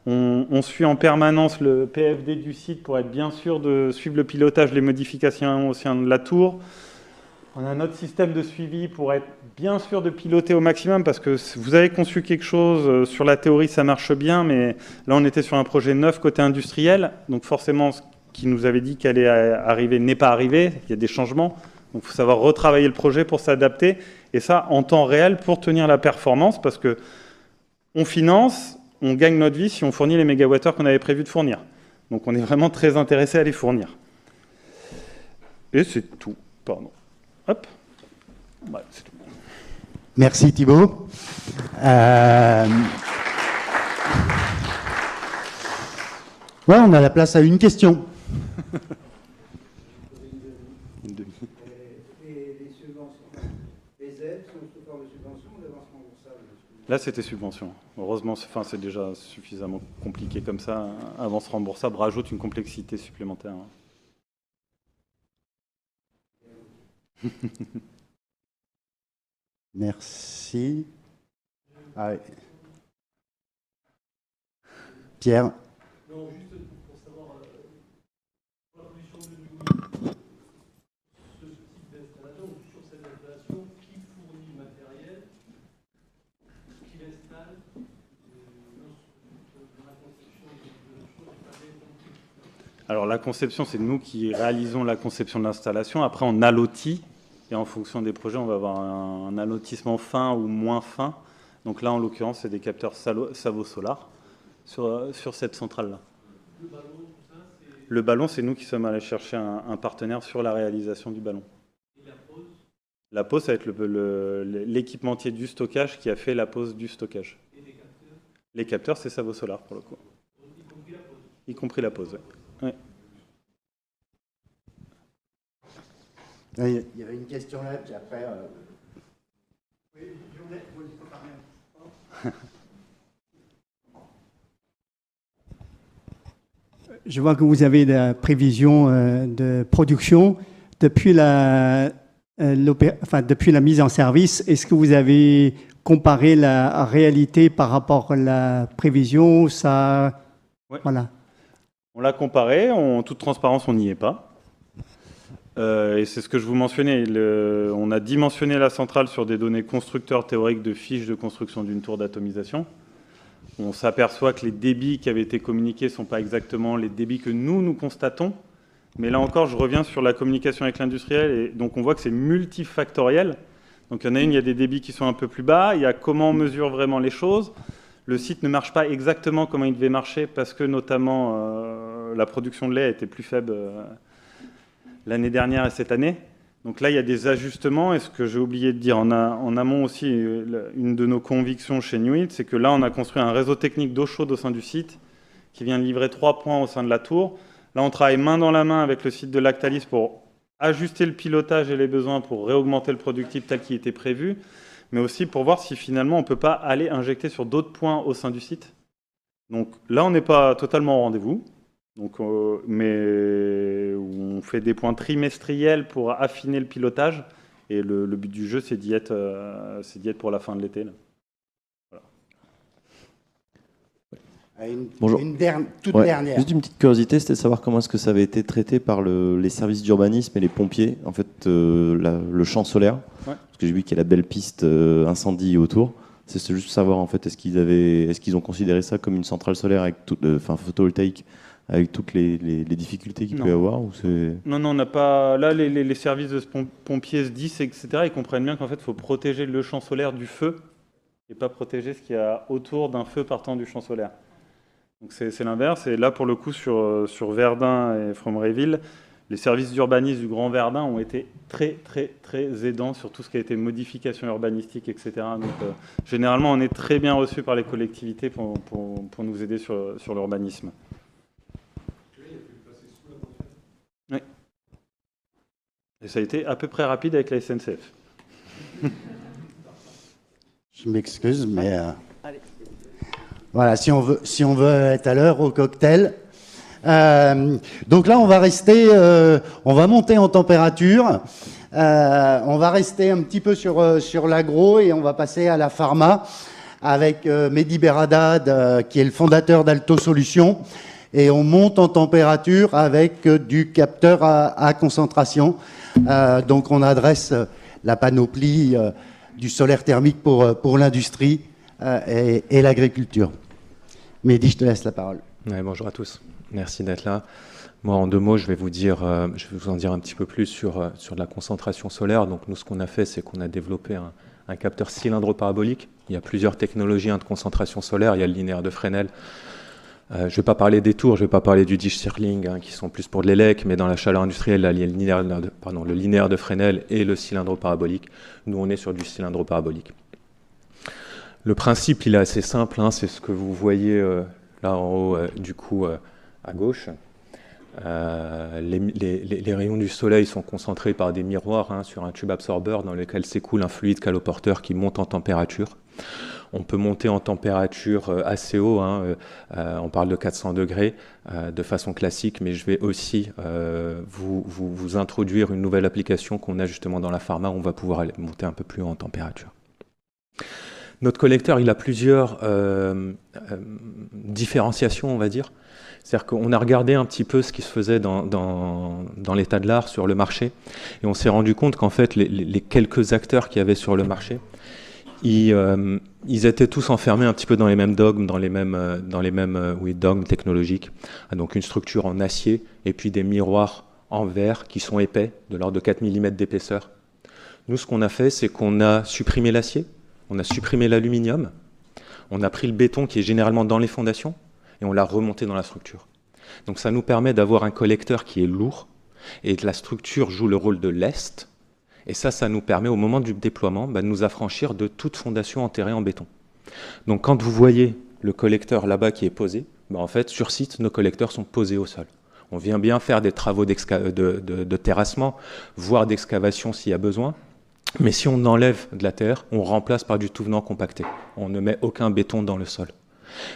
On suit en permanence le PFD du site pour être bien sûr de suivre le pilotage, les modifications au sein de la tour. On a un autre système de suivi pour être bien sûr de piloter au maximum parce que vous avez conçu quelque chose, sur la théorie ça marche bien, mais là on était sur un projet neuf côté industriel, donc forcément ce qui nous avait dit qu'elle allait arriver n'est pas arrivé, il y a des changements, donc il faut savoir retravailler le projet pour s'adapter, et ça en temps réel pour tenir la performance parce que on finance, on gagne notre vie si on fournit les mégawattheures qu'on avait prévu de fournir. Donc on est vraiment très intéressé à les fournir. Et c'est tout. Pardon. Hop. Ouais, c'est tout. Merci Thibaut. Ouais, on a la place à une question. Là, c'était subvention. Heureusement, c'est déjà suffisamment compliqué comme ça. Avance remboursable rajoute une complexité supplémentaire. Merci. Ah oui. Pierre. Non, juste pour savoir, pour la production de ce type d'installation, ou sur cette installation, qui fournit le matériel, qui l'installe, dans la conception de la chose, pas bien compris. Alors la conception, c'est nous qui réalisons la conception de l'installation. Après, on allotit. Et en fonction des projets, on va avoir un allotissement fin ou moins fin. Donc là, en l'occurrence, c'est des capteurs Savo Solar sur cette centrale-là. Le ballon, tout ça, c'est... Le ballon, c'est nous qui sommes allés chercher un partenaire sur la réalisation du ballon. Et la pose? La pose, ça va être l'équipementier du stockage qui a fait la pose du stockage. Et les capteurs? Les capteurs, c'est Savo Solar pour le coup. Y compris la pose? Y compris la pose, oui. Ouais. Il y avait une question là, puis après... Oui, je vois que vous avez des prévisions de production depuis depuis la mise en service. Est-ce que vous avez comparé la réalité par rapport à la prévision? Ouais. Voilà. On l'a comparé, en toute transparence, on n'y est pas. Et c'est ce que je vous mentionnais. On a dimensionné la centrale sur des données constructeurs théoriques de fiches de construction d'une tour d'atomisation. On s'aperçoit que les débits qui avaient été communiqués ne sont pas exactement les débits que nous constatons. Mais là encore, je reviens sur la communication avec l'industriel. Et donc, on voit que c'est multifactoriel. Donc, il y en a une, il y a des débits qui sont un peu plus bas. Il y a comment on mesure vraiment les choses. Le site ne marche pas exactement comme il devait marcher parce que, notamment, la production de lait était plus faible l'année dernière et cette année. Donc là, il y a des ajustements. Et ce que j'ai oublié de dire en amont aussi, une de nos convictions chez Newit, c'est que là, on a construit un réseau technique d'eau chaude au sein du site qui vient de livrer 3 points au sein de la tour. Là, on travaille main dans la main avec le site de Lactalis pour ajuster le pilotage et les besoins pour réaugmenter le productif tel qu'il était prévu, mais aussi pour voir si finalement on ne peut pas aller injecter sur d'autres points au sein du site. Donc là, on n'est pas totalement au rendez-vous. Donc, mais on fait des points trimestriels pour affiner le pilotage. Et le but du jeu, c'est d'y être pour la fin de l'été. Voilà. Bonjour. Toute dernière. Juste une petite curiosité, c'était de savoir comment est-ce que ça avait été traité par les services d'urbanisme et les pompiers, en fait, le champ solaire. Ouais. Parce que j'ai vu qu'il y a la belle piste incendie autour. C'est juste savoir, en fait, est-ce qu'ils ont considéré ça comme une centrale solaire avec photovoltaïque, avec toutes les difficultés qu'il peut y avoir, ou Non, on n'a pas... Là, les services de pompiers, SDIS, etc., ils comprennent bien qu'en fait, il faut protéger le champ solaire du feu et pas protéger ce qu'il y a autour d'un feu partant du champ solaire. Donc c'est l'inverse. Et là, pour le coup, sur Verdun et Fromeréville, les services d'urbanisme du Grand Verdun ont été très, très, très aidants sur tout ce qui a été modification urbanistique, etc. Donc, généralement, on est très bien reçu par les collectivités pour nous aider sur l'urbanisme. Oui. Et ça a été à peu près rapide avec la SNCF. Je m'excuse, mais voilà, si on veut être à l'heure au cocktail. Donc là, on va monter en température. On va rester un petit peu sur l'agro et on va passer à la pharma avec Mehdi Beradad, qui est le fondateur d'Alto Solutions. Et on monte en température avec du capteur à concentration. Donc on adresse la panoplie du solaire thermique pour l'industrie et l'agriculture. Mehdi, je te laisse la parole. Ouais, bonjour à tous, merci d'être là. Moi, en 2 mots, je vais vous en dire un petit peu plus sur de la concentration solaire. Donc nous, ce qu'on a fait, c'est qu'on a développé un capteur cylindro-parabolique. Il y a plusieurs technologies de concentration solaire. Il y a le linéaire de Fresnel. Je ne vais pas parler des tours, je ne vais pas parler du dish circling, qui sont plus pour de l'élec, mais dans la chaleur industrielle, là, il y a le linéaire de Fresnel et le cylindro-parabolique. Nous, on est sur du cylindro-parabolique. Le principe, il est assez simple, c'est ce que vous voyez là en haut, du coup, à gauche. Les rayons du soleil sont concentrés par des miroirs sur un tube absorbeur dans lequel s'écoule un fluide caloporteur qui monte en température. On peut monter en température assez haut, on parle de 400 degrés de façon classique, mais je vais aussi vous introduire une nouvelle application qu'on a justement dans la pharma, où on va pouvoir aller monter un peu plus haut en température. Notre collecteur, il a plusieurs différenciations, on va dire. C'est-à-dire qu'on a regardé un petit peu ce qui se faisait dans l'état de l'art sur le marché, et on s'est rendu compte qu'en fait, les quelques acteurs qu'il y avait sur le marché, ils étaient tous enfermés un petit peu dans les mêmes dogmes, dans les mêmes dogmes technologiques. Donc une structure en acier et puis des miroirs en verre qui sont épais, de l'ordre de 4 mm d'épaisseur. Nous, ce qu'on a fait, c'est qu'on a supprimé l'acier, on a supprimé l'aluminium, on a pris le béton qui est généralement dans les fondations et on l'a remonté dans la structure. Donc ça nous permet d'avoir un collecteur qui est lourd et la structure joue le rôle de lest. Et ça nous permet, au moment du déploiement, de nous affranchir de toute fondation enterrée en béton. Donc quand vous voyez le collecteur là-bas qui est posé, en fait, sur site, nos collecteurs sont posés au sol. On vient bien faire des travaux de terrassement, voire d'excavation s'il y a besoin. Mais si on enlève de la terre, on remplace par du tout venant compacté. On ne met aucun béton dans le sol.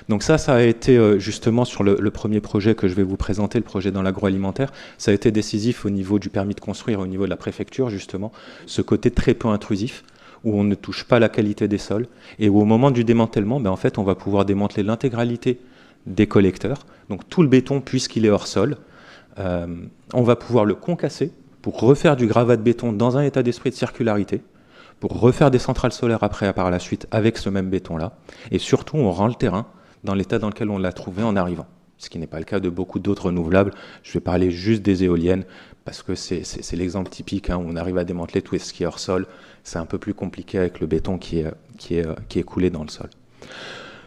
Donc ça a été justement sur le premier projet que je vais vous présenter, le projet dans l'agroalimentaire, ça a été décisif au niveau du permis de construire, au niveau de la préfecture justement, ce côté très peu intrusif, où on ne touche pas la qualité des sols, et où au moment du démantèlement, en fait, on va pouvoir démanteler l'intégralité des collecteurs, donc tout le béton puisqu'il est hors sol. On va pouvoir le concasser pour refaire du gravat de béton dans un état d'esprit de circularité, pour refaire des centrales solaires après par la suite avec ce même béton-là. Et surtout, on rend le terrain dans l'état dans lequel on l'a trouvé en arrivant, ce qui n'est pas le cas de beaucoup d'autres renouvelables. Je vais parler juste des éoliennes, parce que c'est l'exemple typique, hein, où on arrive à démanteler tout ce qui est hors sol. C'est un peu plus compliqué avec le béton qui est coulé dans le sol.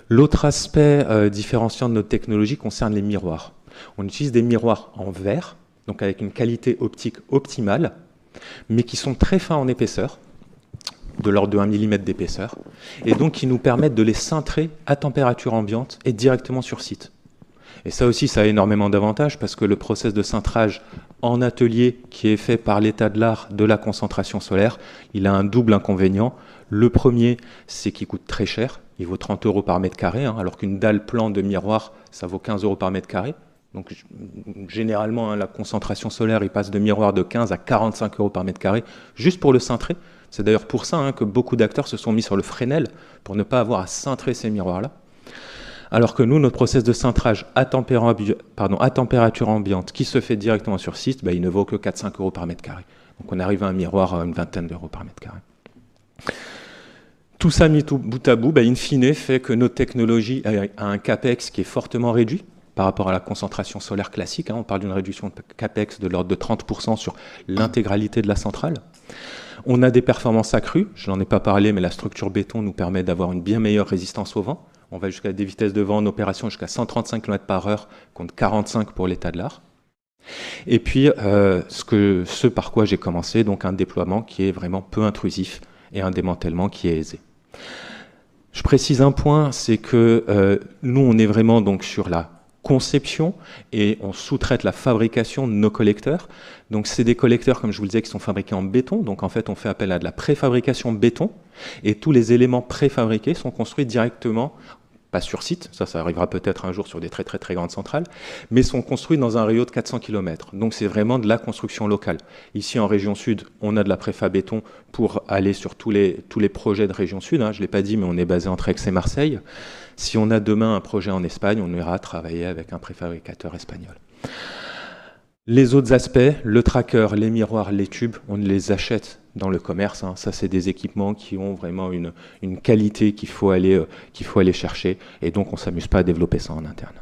L'autre aspect différenciant de notre technologie concerne les miroirs. On utilise des miroirs en verre, donc avec une qualité optique optimale, mais qui sont très fins en épaisseur, de l'ordre de 1 mm d'épaisseur, et donc qui nous permettent de les cintrer à température ambiante et directement sur site. Et ça aussi, ça a énormément d'avantages, parce que le process de cintrage en atelier qui est fait par l'état de l'art de la concentration solaire, il a un double inconvénient. Le premier, c'est qu'il coûte très cher, il vaut 30 € par mètre carré, hein, alors qu'une dalle plan de miroir, ça vaut 15 € par mètre carré. Donc généralement, hein, la concentration solaire, il passe de miroir de 15 à 45 € par mètre carré, juste pour le cintrer. C'est d'ailleurs pour ça, hein, que beaucoup d'acteurs se sont mis sur le Fresnel, pour ne pas avoir à cintrer ces miroirs-là. Alors que nous, notre process de cintrage à température ambiante qui se fait directement sur site, il ne vaut que 4-5 € par mètre carré. Donc on arrive à un miroir à une vingtaine d'euros par mètre carré. Tout ça mis bout à bout, in fine, fait que notre technologie a un CAPEX qui est fortement réduit par rapport à la concentration solaire classique. Hein. On parle d'une réduction de CAPEX de l'ordre de 30% sur l'intégralité de la centrale. On a des performances accrues, je n'en ai pas parlé, mais la structure béton nous permet d'avoir une bien meilleure résistance au vent. On va jusqu'à des vitesses de vent en opération jusqu'à 135 km/h contre 45 pour l'état de l'art. Et puis, ce par quoi j'ai commencé, donc un déploiement qui est vraiment peu intrusif et un démantèlement qui est aisé. Je précise un point, c'est que nous, on est vraiment donc sur la conception et on sous-traite la fabrication de nos collecteurs. Donc c'est des collecteurs, comme je vous le disais, qui sont fabriqués en béton. Donc en fait, on fait appel à de la préfabrication béton et tous les éléments préfabriqués sont construits directement, pas sur site, ça arrivera peut-être un jour sur des très très très grandes centrales, mais sont construits dans un rayon de 400 km. Donc c'est vraiment de la construction locale. Ici en région sud, on a de la préfa béton pour aller sur tous les projets de région sud. Hein. Je ne l'ai pas dit, mais on est basé entre Aix et Marseille. Si on a demain un projet en Espagne, on ira travailler avec un préfabricateur espagnol. Les autres aspects, le tracker, les miroirs, les tubes, on les achète dans le commerce. Hein. Ça, c'est des équipements qui ont vraiment une qualité qu'il faut aller chercher. Et donc, on ne s'amuse pas à développer ça en interne.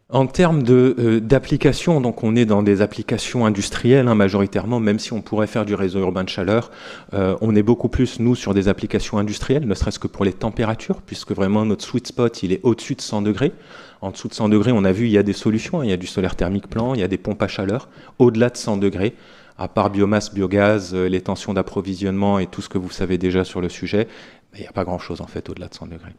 En termes d'applications, donc on est dans des applications industrielles hein, majoritairement, même si on pourrait faire du réseau urbain de chaleur, on est beaucoup plus, nous, sur des applications industrielles, ne serait-ce que pour les températures, puisque vraiment notre sweet spot, il est au-dessus de 100 degrés. En dessous de 100 degrés, on a vu, il y a des solutions, hein, il y a du solaire thermique plan, il y a des pompes à chaleur. Au-delà de 100 degrés, à part biomasse, biogaz, les tensions d'approvisionnement et tout ce que vous savez déjà sur le sujet, il n'y a pas grand-chose en fait au-delà de 100 degrés.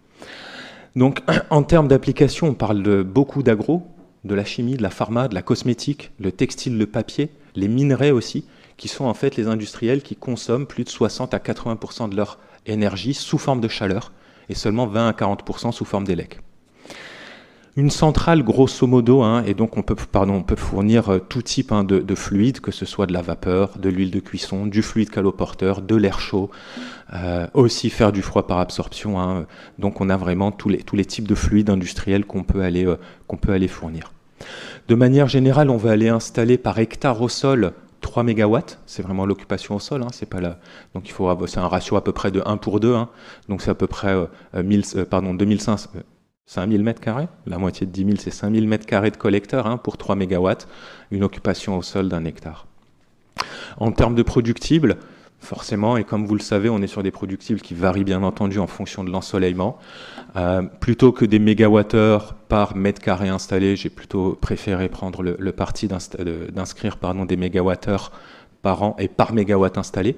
Donc, en termes d'application, on parle de beaucoup d'agro, de la chimie, de la pharma, de la cosmétique, le textile, le papier, les minerais aussi, qui sont en fait les industriels qui consomment plus de 60 à 80% de leur énergie sous forme de chaleur et seulement 20 à 40% sous forme d'élec. Une centrale, grosso modo, hein, et donc on peut fournir tout type hein, de fluide, que ce soit de la vapeur, de l'huile de cuisson, du fluide caloporteur, de l'air chaud, aussi faire du froid par absorption. Hein, donc on a vraiment tous les types de fluides industriels qu'on peut aller fournir. De manière générale, on va aller installer par hectare au sol 3 MW, c'est vraiment l'occupation au sol, hein, c'est pas là. Donc c'est un ratio à peu près de 1 pour 2, hein, donc c'est à peu près 2500. 5000 m², la moitié de 10 000, c'est 5000 m² de collecteur hein, pour 3 MW, une occupation au sol d'1 hectare. En termes de productibles, forcément, et comme vous le savez, on est sur des productibles qui varient bien entendu en fonction de l'ensoleillement. Plutôt que des mégawattheures par mètre carré installé, j'ai plutôt préféré prendre le parti d'inscrire des mégawattheures par an et par mégawatt installé.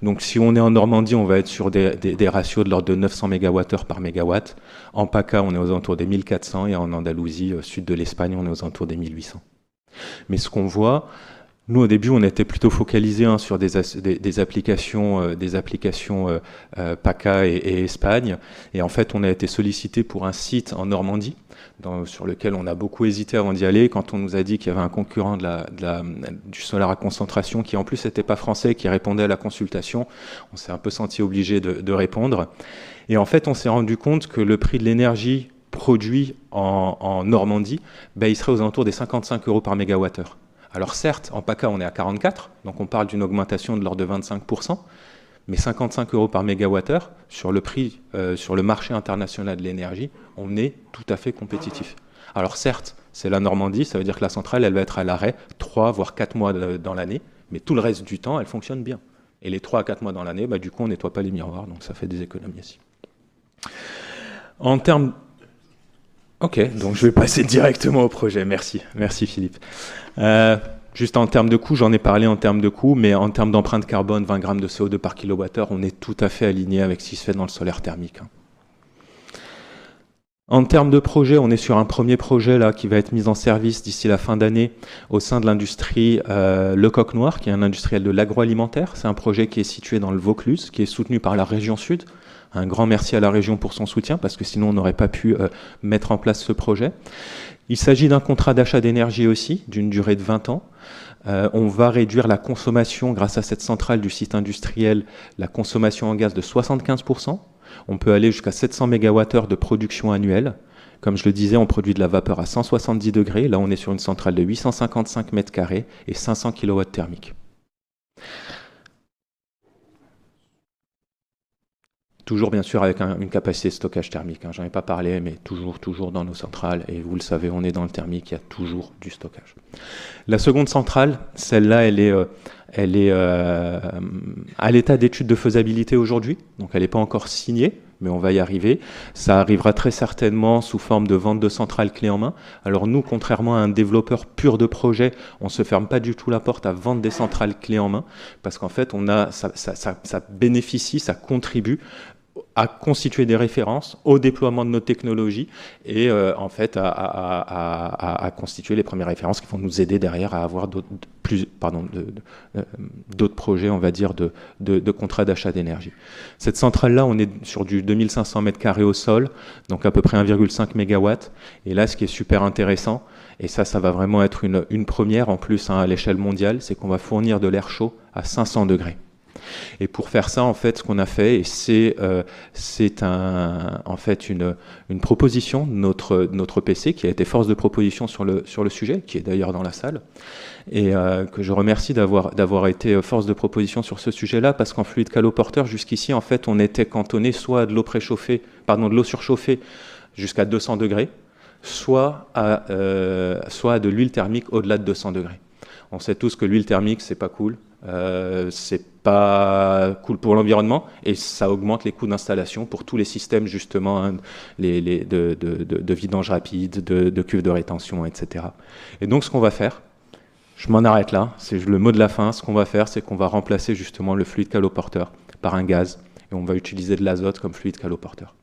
Donc si on est en Normandie, on va être sur des ratios de l'ordre de 900 MWh par mégawatt. En PACA, on est aux alentours des 1400 et en Andalousie, sud de l'Espagne, on est aux alentours des 1800. Mais ce qu'on voit, nous au début, on était plutôt focalisé sur des applications PACA et Espagne. Et en fait, on a été sollicité pour un site en Normandie, sur lequel on a beaucoup hésité avant d'y aller. Quand on nous a dit qu'il y avait un concurrent du solaire à concentration qui en plus n'était pas français, qui répondait à la consultation, on s'est un peu senti obligé de répondre. Et en fait, on s'est rendu compte que le prix de l'énergie produit en Normandie, il serait aux alentours des 55 € par mégawattheure. Alors certes, en PACA, on est à 44, donc on parle d'une augmentation de l'ordre de 25%, mais 55 € par mégawattheure, sur le prix, sur le marché international de l'énergie, on est tout à fait compétitif. Alors certes, c'est la Normandie, ça veut dire que la centrale, elle va être à l'arrêt 3 voire 4 mois dans l'année, mais tout le reste du temps, elle fonctionne bien. Et les 3 à 4 mois dans l'année, du coup, on nettoie pas les miroirs, donc ça fait des économies aussi. En termes... Ok, donc je vais passer directement au projet. Merci Philippe. Juste en termes de coûts, j'en ai parlé en termes de coûts, mais en termes d'empreinte carbone, 20 grammes de CO2 par kilowattheure, on est tout à fait aligné avec ce qui se fait dans le solaire thermique. En termes de projet, on est sur un premier projet là qui va être mis en service d'ici la fin d'année au sein de l'industrie Le Coq Noir, qui est un industriel de l'agroalimentaire. C'est un projet qui est situé dans le Vaucluse, qui est soutenu par la région Sud. Un grand merci à la région pour son soutien, parce que sinon on n'aurait pas pu mettre en place ce projet. Il s'agit d'un contrat d'achat d'énergie aussi, d'une durée de 20 ans. On va réduire la consommation, grâce à cette centrale du site industriel, la consommation en gaz de 75%. On peut aller jusqu'à 700 MWh de production annuelle. Comme je le disais, on produit de la vapeur à 170 degrés. Là, on est sur une centrale de 855 m² et 500 kW thermiques. Toujours bien sûr avec une capacité de stockage thermique. J'en ai pas parlé, mais toujours dans nos centrales. Et vous le savez, on est dans le thermique, il y a toujours du stockage. La seconde centrale, celle-là, elle est à l'état d'étude de faisabilité aujourd'hui. Donc elle n'est pas encore signée, mais on va y arriver. Ça arrivera très certainement sous forme de vente de centrale clé en main. Alors nous, contrairement à un développeur pur de projet, on ne se ferme pas du tout la porte à vendre des centrales clé en main, parce qu'en fait, ça bénéficie, ça contribue à constituer des références au déploiement de nos technologies et en fait à constituer les premières références qui vont nous aider derrière à avoir d'autres projets, on va dire, de contrats d'achat d'énergie. Cette centrale-là, on est sur du 2500 m² au sol, donc à peu près 1,5 MW. Et là, ce qui est super intéressant, et ça va vraiment être une première en plus à l'échelle mondiale, c'est qu'on va fournir de l'air chaud à 500 degrés. Et pour faire ça, en fait, ce qu'on a fait, et c'est en fait une proposition de notre PC qui a été force de proposition sur le sujet, qui est d'ailleurs dans la salle, et que je remercie d'avoir été force de proposition sur ce sujet-là, parce qu'en fluide caloporteur, jusqu'ici, en fait, on était cantonné soit à de l'eau surchauffée jusqu'à 200 degrés, soit à de l'huile thermique au-delà de 200 degrés. On sait tous que l'huile thermique, c'est pas cool. C'est pas cool pour l'environnement et ça augmente les coûts d'installation pour tous les systèmes justement de vidange rapide, de cuves de rétention, etc. Et donc ce qu'on va faire, je m'en arrête là, c'est le mot de la fin, ce qu'on va faire, c'est qu'on va remplacer justement le fluide caloporteur par un gaz et on va utiliser de l'azote comme fluide caloporteur.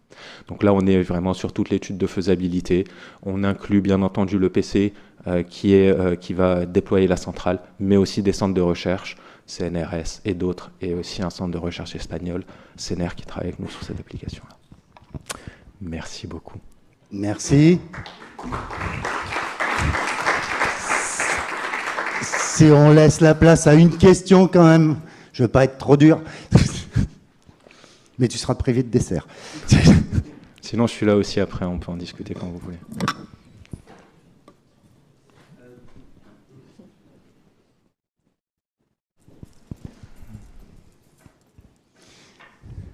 Donc là, on est vraiment sur toute l'étude de faisabilité. On inclut bien entendu le PC qui va déployer la centrale, mais aussi des centres de recherche, CNRS et d'autres, et aussi un centre de recherche espagnol, CNR, qui travaille avec nous sur cette application-là. Merci beaucoup. Merci. Si on laisse la place à une question quand même, je ne veux pas être trop dur, mais tu seras privé de dessert. Sinon, je suis là aussi après, on peut en discuter quand vous voulez.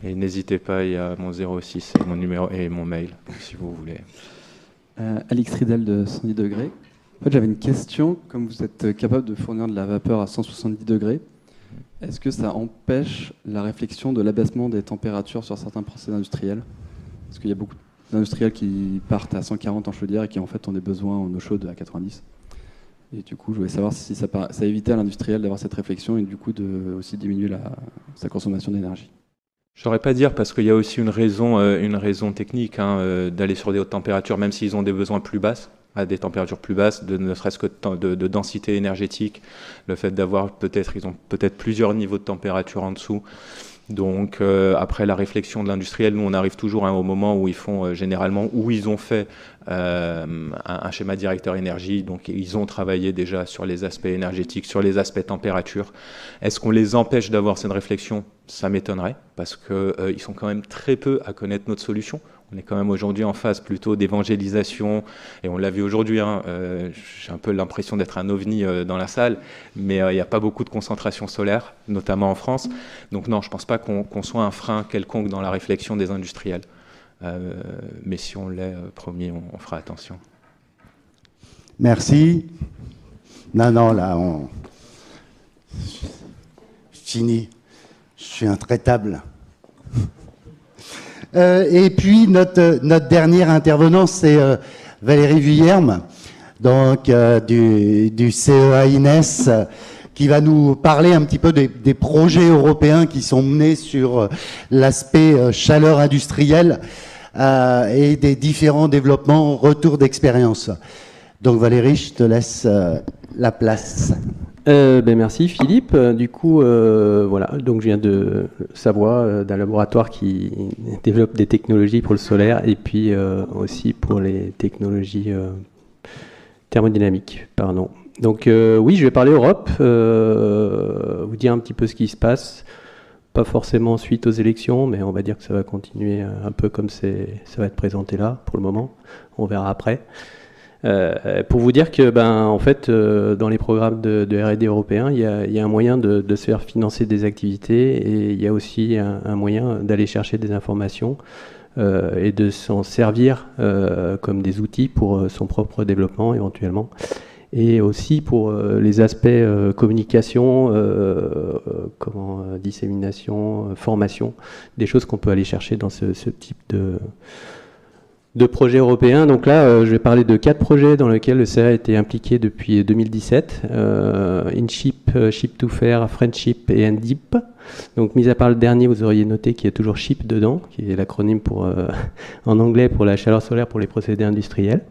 Et n'hésitez pas, il y a mon 06 et mon numéro et mon mail, si vous voulez. Alix Ridel de 110 degrés. En fait, j'avais une question. Comme vous êtes capable de fournir de la vapeur à 170 degrés, est-ce que ça empêche la réflexion de l'abaissement des températures sur certains procédés industriels? Parce qu'il y a beaucoup d'industriels qui partent à 140 en chaudière et qui en fait ont des besoins en eau chaude à 90. Et du coup, je voulais savoir si ça évitait à l'industriel d'avoir cette réflexion et du coup de aussi diminuer sa consommation d'énergie. Je ne saurais pas dire parce qu'il y a aussi une raison technique d'aller sur des hautes températures, même s'ils ont des besoins plus basses, à des températures plus basses, ne serait-ce que de densité énergétique, le fait d'avoir ils ont peut-être plusieurs niveaux de température en dessous. Donc après la réflexion de l'industriel, nous on arrive toujours au moment où ils font généralement, où ils ont fait un schéma directeur énergie, donc ils ont travaillé déjà sur les aspects énergétiques, sur les aspects température. Est-ce qu'on les empêche d'avoir cette réflexion? Ça m'étonnerait, parce qu'ils sont quand même très peu à connaître notre solution. On est quand même aujourd'hui en phase plutôt d'évangélisation, et on l'a vu aujourd'hui, j'ai un peu l'impression d'être un ovni dans la salle, mais il n'y a pas beaucoup de concentration solaire, notamment en France. Donc non, je ne pense pas qu'on soit un frein quelconque dans la réflexion des industriels. Mais si on l'est, promis, on fera attention. Merci. Non, là, fini. Je suis intraitable. Et puis, notre dernière intervenante, c'est Valérie Vuillerme, donc du CEA INES, qui va nous parler un petit peu des projets européens qui sont menés sur l'aspect chaleur industrielle et des différents développements, retours d'expérience. Donc Valérie, je te laisse la place. Merci Philippe. Du coup, voilà, donc je viens de Savoie, d'un laboratoire qui développe des technologies pour le solaire et puis aussi pour les technologies thermodynamiques. Pardon. Donc oui, je vais parler Europe, vous dire un petit peu ce qui se passe. Pas forcément suite aux élections, mais on va dire que ça va continuer un peu comme ça va être présenté là pour le moment. On verra après. Pour vous dire que, en fait, dans les programmes de R&D européens, il y a un moyen de se faire financer des activités et il y a aussi un moyen d'aller chercher des informations et de s'en servir comme des outils pour son propre développement éventuellement. Et aussi pour les aspects communication, dissémination, formation, des choses qu'on peut aller chercher dans ce type de projets européens. Donc là, je vais parler de 4 projets dans lesquels le CEA a été impliqué depuis 2017. InShip, Ship2Fair, Friendship et NDIP. Donc, mis à part le dernier, vous auriez noté qu'il y a toujours SHIP dedans, qui est l'acronyme en anglais pour la chaleur solaire pour les procédés industriels.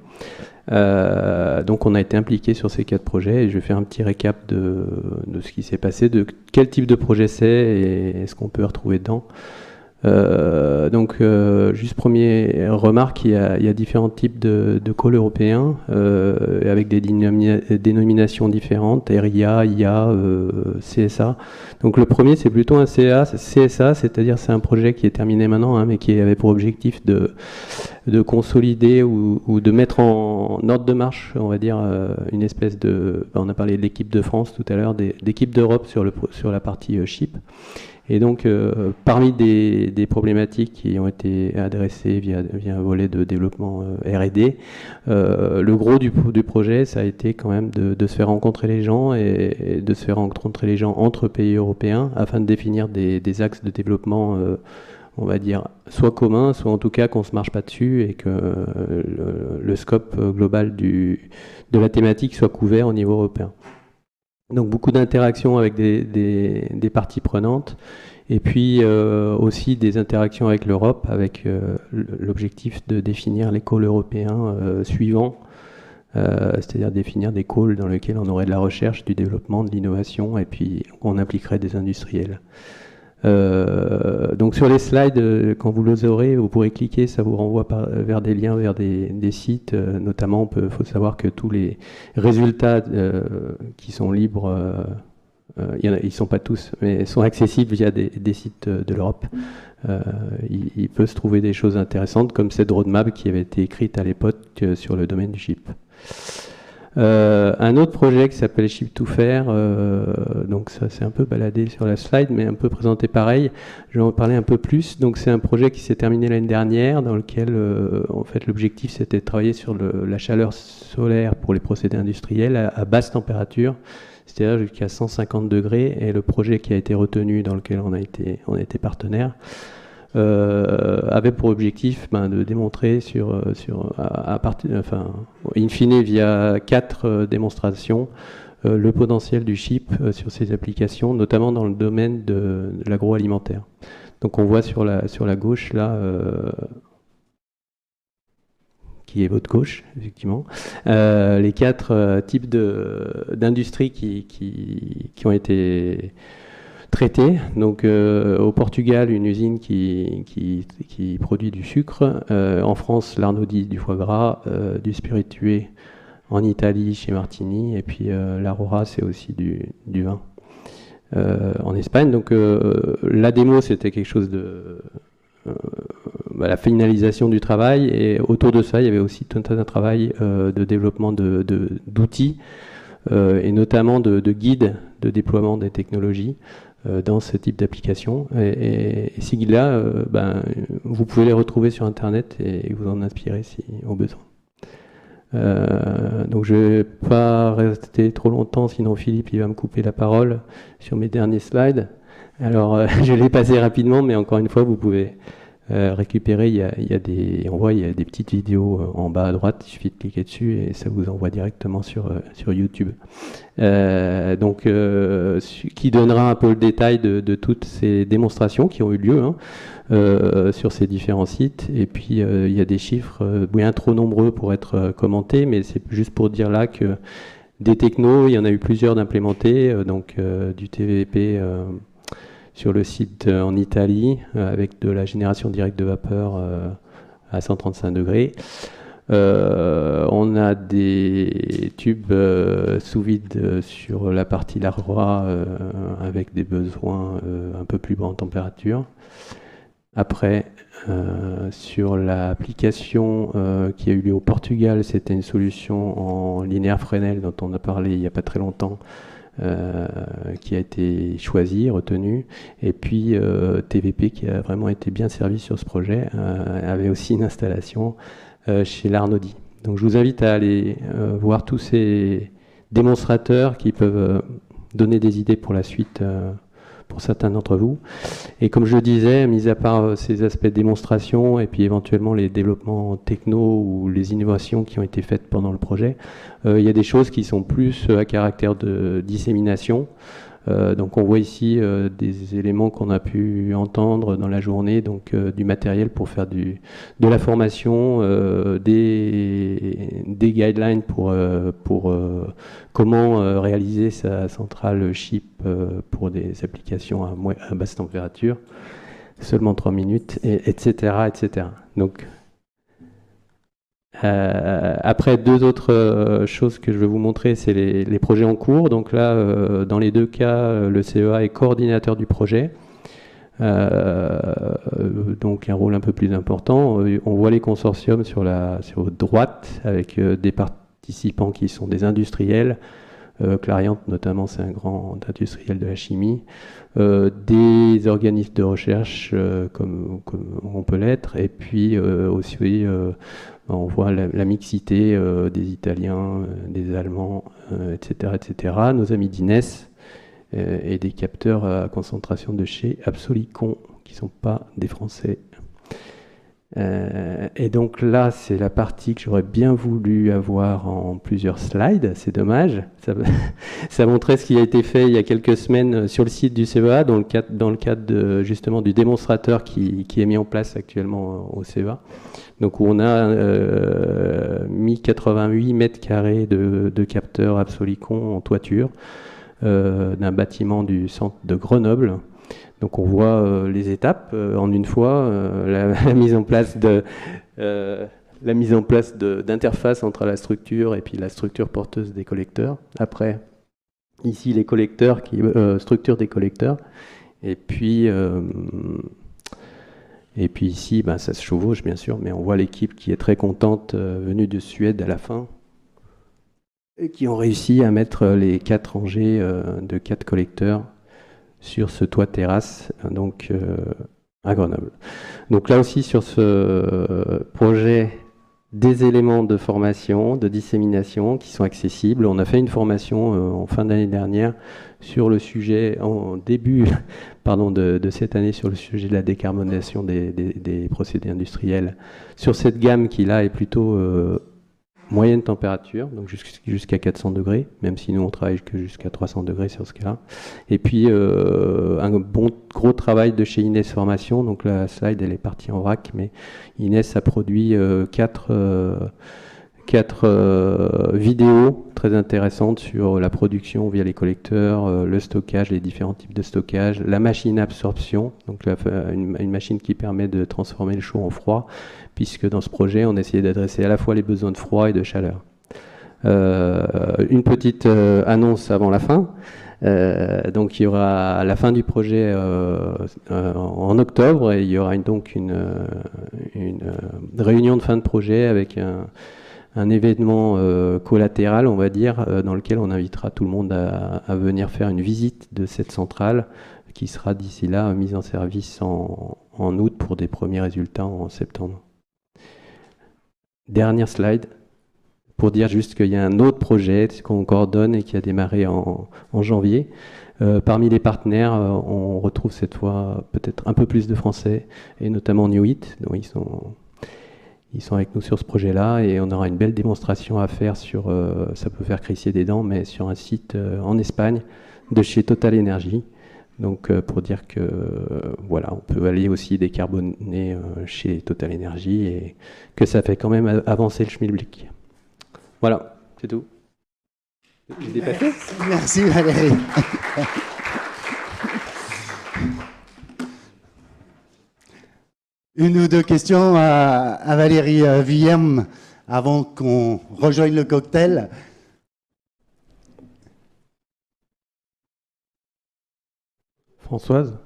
Donc on a été impliqué sur ces 4 projets et je vais faire un petit récap de ce qui s'est passé, de quel type de projet c'est et ce qu'on peut retrouver dedans. Juste première remarque, il y a différents types de calls européens avec des dénominations différentes, RIA, IA, CSA. Donc le premier c'est plutôt un CSA, c'est-à-dire c'est un projet qui est terminé maintenant, mais qui avait pour objectif de consolider ou de mettre en ordre de marche, on va dire, une espèce on a parlé de l'équipe de France tout à l'heure, d'équipe d'Europe sur la partie SHIP. Et donc, parmi des problématiques qui ont été adressées via un volet de développement R&D, le gros du projet, ça a été quand même de se faire rencontrer les gens et de se faire rencontrer les gens entre pays européens afin de définir des axes de développement, on va dire, soit communs, soit en tout cas qu'on ne se marche pas dessus et que le scope global de la thématique soit couvert au niveau européen. Donc beaucoup d'interactions avec des parties prenantes et puis aussi des interactions avec l'Europe avec l'objectif de définir les calls européens suivants, c'est-à-dire définir des calls dans lesquels on aurait de la recherche, du développement, de l'innovation et puis on impliquerait des industriels. Donc sur les slides, quand vous les aurez, vous pourrez cliquer, ça vous renvoie vers des liens, vers des sites. Notamment, faut savoir que tous les résultats qui sont libres, ils sont pas tous, mais sont accessibles via des sites de l'Europe. Il peut se trouver des choses intéressantes, comme cette roadmap qui avait été écrite à l'époque sur le domaine du chip. Un autre projet qui s'appelle Ship2Fair, donc ça c'est un peu baladé sur la slide, mais un peu présenté pareil. Je vais en parler un peu plus. Donc c'est un projet qui s'est terminé l'année dernière, dans lequel en fait l'objectif c'était de travailler sur la chaleur solaire pour les procédés industriels à basse température, c'est-à-dire jusqu'à 150 degrés. Et le projet qui a été retenu, dans lequel on a été partenaire, avait pour objectif de démontrer in fine via 4 démonstrations le potentiel du chip sur ces applications, notamment dans le domaine de l'agroalimentaire. Donc on voit sur la gauche là, qui est votre gauche, effectivement, les 4 types d'industries qui ont été traitées. Donc au Portugal, une usine qui produit du sucre. En France, l'Arnaudi du foie gras, du spiritueux. En Italie, chez Martini. Et puis l'Aurora, c'est aussi du vin. En Espagne. Donc la démo, c'était quelque chose de... la finalisation du travail, et autour de ça il y avait aussi tout un travail de développement d'outils et notamment de guides de déploiement des technologies dans ce type d'application, et ces guides-là vous pouvez les retrouver sur internet et vous en inspirer si au besoin. Donc je vais pas rester trop longtemps, sinon Philippe il va me couper la parole sur mes derniers slides. Alors je l'ai passé rapidement, mais encore une fois vous pouvez récupérer, il y a des petites vidéos en bas à droite, il suffit de cliquer dessus et ça vous envoie directement sur YouTube. Qui donnera un peu le détail de toutes ces démonstrations qui ont eu lieu sur ces différents sites. Et puis il y a des chiffres bien trop nombreux pour être commentés, mais c'est juste pour dire là que des technos, il y en a eu plusieurs d'implémentés, du TVP sur le site en Italie, avec de la génération directe de vapeur à 135 degrés. On a des tubes sous vide sur la partie Larrois avec des besoins un peu plus bas en température. Après, sur l'application qui a eu lieu au Portugal, c'était une solution en linéaire Fresnel dont on a parlé il n'y a pas très longtemps, qui a été choisi, retenu, et puis TVP qui a vraiment été bien servi sur ce projet, avait aussi une installation chez l'Arnaudi. Donc je vous invite à aller voir tous ces démonstrateurs qui peuvent donner des idées pour la suite pour certains d'entre vous. Et comme je le disais, mis à part ces aspects de démonstration et puis éventuellement les développements techno ou les innovations qui ont été faites pendant le projet, il y a des choses qui sont plus à caractère de dissémination. Donc on voit ici des éléments qu'on a pu entendre dans la journée, donc du matériel pour faire de la formation, des guidelines pour comment réaliser sa centrale chip pour des applications à basse température, seulement 3 minutes, etc., etc. Donc après, 2 autres choses que je vais vous montrer, c'est les projets en cours. Donc là, dans les 2 cas, le CEA est coordinateur du projet, donc un rôle un peu plus important. On voit les consortiums sur droite, avec des participants qui sont des industriels. Clariant notamment, c'est un grand industriel de la chimie, des organismes de recherche comme on peut l'être, et puis aussi on voit la mixité des Italiens, des Allemands, etc., etc. Nos amis d'Ines et des capteurs à concentration de chez Absolicon, qui ne sont pas des Français. Et donc là, c'est la partie que j'aurais bien voulu avoir en plusieurs slides. C'est dommage. Ça montrait ce qui a été fait il y a quelques semaines sur le site du CEA, dans le cadre justement du démonstrateur qui est mis en place actuellement au CEA. Donc où on a mis 88 mètres carrés de capteurs Absolicon en toiture d'un bâtiment du centre de Grenoble. Donc on voit les étapes en une fois, la mise en place d'interface entre la structure et puis la structure porteuse des collecteurs. Après, ici les collecteurs, structure des collecteurs. Et puis ici, ça se chevauche bien sûr, mais on voit l'équipe qui est très contente, venue de Suède à la fin, et qui ont réussi à mettre les 4 rangées de 4 collecteurs sur ce toit terrasse, à Grenoble. Donc là aussi, sur ce projet des éléments de formation, de dissémination qui sont accessibles. On a fait une formation en fin d'année dernière sur le sujet, en début de cette année, sur le sujet de la décarbonation des procédés industriels, sur cette gamme qui là est plutôt moyenne température, donc jusqu'à 400 degrés, même si nous on travaille que jusqu'à 300 degrés sur ce cas-là. Et puis un gros travail de chez Inès Formation, donc la slide elle est partie en vrac, mais Inès a produit quatre vidéos très intéressantes sur la production via les collecteurs, le stockage, les différents types de stockage, la machine absorption, donc une machine qui permet de transformer le chaud en froid, puisque dans ce projet, on essayait d'adresser à la fois les besoins de froid et de chaleur. Une petite annonce avant la fin. Donc il y aura à la fin du projet en octobre, et il y aura donc une réunion de fin de projet avec un événement collatéral, on va dire, dans lequel on invitera tout le monde à venir faire une visite de cette centrale qui sera d'ici là mise en service en août pour des premiers résultats en septembre. Dernière slide, pour dire juste qu'il y a un autre projet qu'on coordonne et qui a démarré en janvier. Parmi les partenaires, on retrouve cette fois peut-être un peu plus de Français, et notamment Newit, dont ils sont avec nous sur ce projet-là, et on aura une belle démonstration à faire sur, ça peut faire crisser des dents, mais sur un site en Espagne de chez Total Energy. Donc pour dire que voilà, on peut aller aussi décarboner chez Total Energy, et que ça fait quand même avancer le schmilblick. Voilà, c'est tout. J'ai dépassé ? Merci Valérie. Une ou deux questions à Valérie Vuillerme avant qu'on rejoigne le cocktail. Françoise ?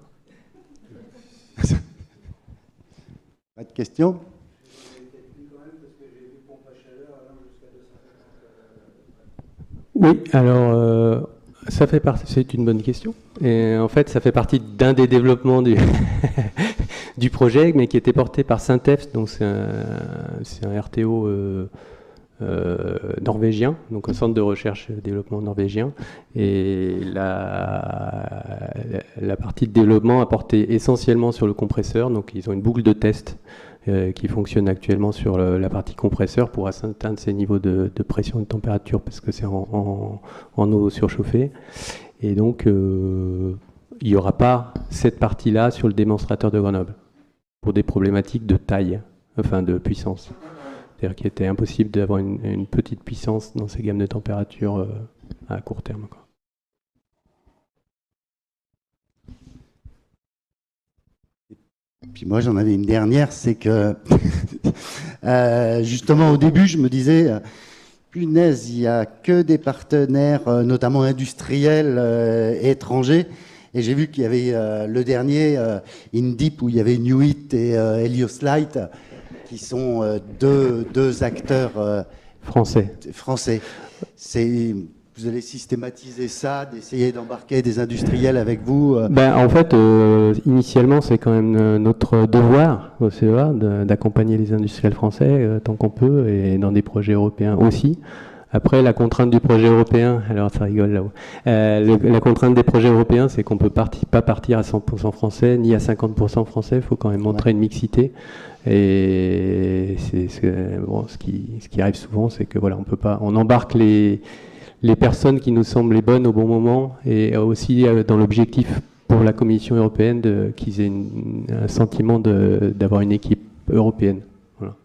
Pas de questions ? Oui, alors ça fait partie, c'est une bonne question. Et en fait, ça fait partie d'un des développements du projet, mais qui était porté par Syntef, donc c'est un RTO norvégien, donc un centre de recherche et développement norvégien. Et la partie de développement a porté essentiellement sur le compresseur, donc ils ont une boucle de test qui fonctionne actuellement sur la partie compresseur pour atteindre ces niveaux de pression et de température, parce que c'est en eau surchauffée. Et donc, il n'y aura pas cette partie-là sur le démonstrateur de Grenoble, pour des problématiques de taille, enfin de puissance. C'est-à-dire qu'il était impossible d'avoir une petite puissance dans ces gammes de température à court terme, quoi. Puis moi j'en avais une dernière, c'est que justement au début je me disais, punaise, il n'y a que des partenaires, notamment industriels étrangers, et j'ai vu qu'il y avait le dernier, InDeep, où il y avait Newit et Helios Light, qui sont deux acteurs français. Vous allez systématiser ça, d'essayer d'embarquer des industriels avec vous En fait, initialement, c'est quand même notre devoir au CEA d'accompagner les industriels français tant qu'on peut, et dans des projets européens aussi. Après, la contrainte du projet européen, alors ça rigole là-haut, la contrainte des projets européens, c'est qu'on ne peut pas partir à 100% français, ni à 50% français, il faut quand même montrer une mixité. Et ce qui arrive souvent, c'est que voilà, on embarque les personnes qui nous semblent les bonnes au bon moment, et aussi dans l'objectif pour la Commission européenne qu'ils aient un sentiment d'avoir une équipe européenne. Voilà.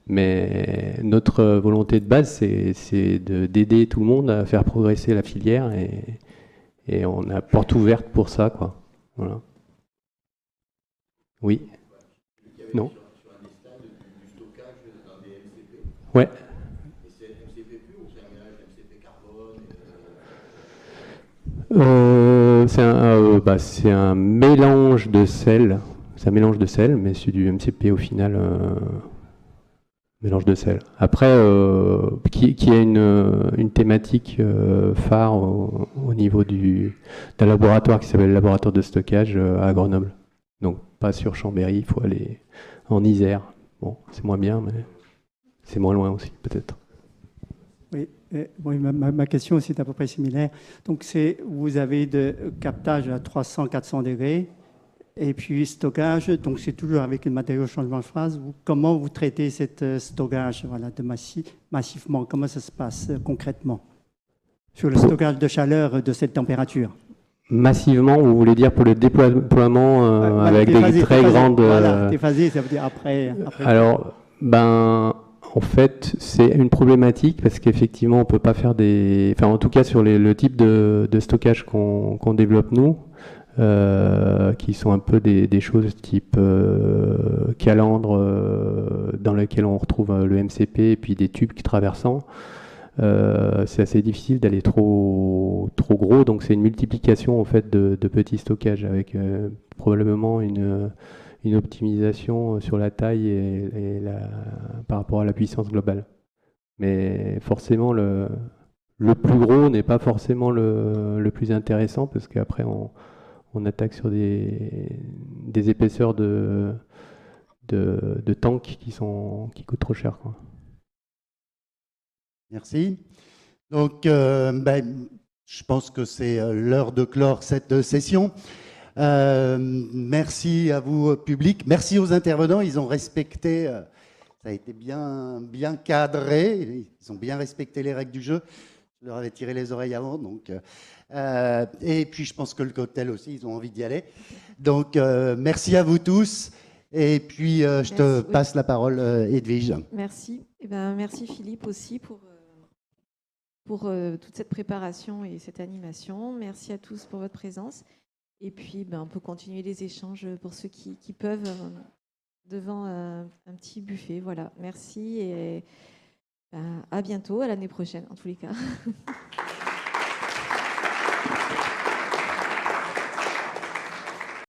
Mais notre volonté de base, c'est d'aider tout le monde à faire progresser la filière, et on a porte ouverte pour ça, quoi. Voilà. Oui. Non. Ouais. C'est un mélange de sel. C'est un mélange de sel, mais c'est du MCP au final. Mélange de sel. Après, qui a une thématique phare au niveau d'un laboratoire qui s'appelle le laboratoire de stockage à Grenoble. Donc pas sur Chambéry, il faut aller en Isère. Bon, c'est moins bien, mais c'est moins loin aussi, peut-être. Oui, oui, ma question aussi est à peu près similaire. Donc, vous avez de captage à 300-400 degrés, et puis stockage, donc c'est toujours avec le matériau changement de phase. Comment vous traitez cet stockage massivement? Comment ça se passe concrètement sur le stockage de chaleur de cette température? Massivement, vous voulez dire pour le déploiement avec des très grandes... Voilà, déphasé, ça veut dire après. Alors, en fait, c'est une problématique parce qu'effectivement, on peut pas faire des... Enfin, en tout cas, sur le type de stockage qu'on développe nous, qui sont un peu des choses type calandre dans lequel on retrouve le MCP et puis des tubes qui traversant. C'est assez difficile d'aller trop gros, donc c'est une multiplication en fait de petits stockages avec probablement une optimisation sur la taille par rapport à la puissance globale. Mais forcément, le plus gros n'est pas forcément le plus intéressant parce qu'après on attaque sur des épaisseurs de tanks qui coûtent trop cher, quoi. Merci. Donc, je pense que c'est l'heure de clore cette session. Merci à vous, public. Merci aux intervenants. Ils ont respecté, ça a été bien cadré. Ils ont bien respecté les règles du jeu. Je leur avais tiré les oreilles avant. Donc, et puis, je pense que le cocktail aussi, ils ont envie d'y aller. Donc, merci à vous tous. Et puis, je te passe la parole, Edwige. Merci. Merci Philippe aussi pour toute cette préparation et cette animation. Merci à tous pour votre présence. Et puis, on peut continuer les échanges pour ceux qui peuvent devant un petit buffet. Voilà, merci et à bientôt, à l'année prochaine en tous les cas.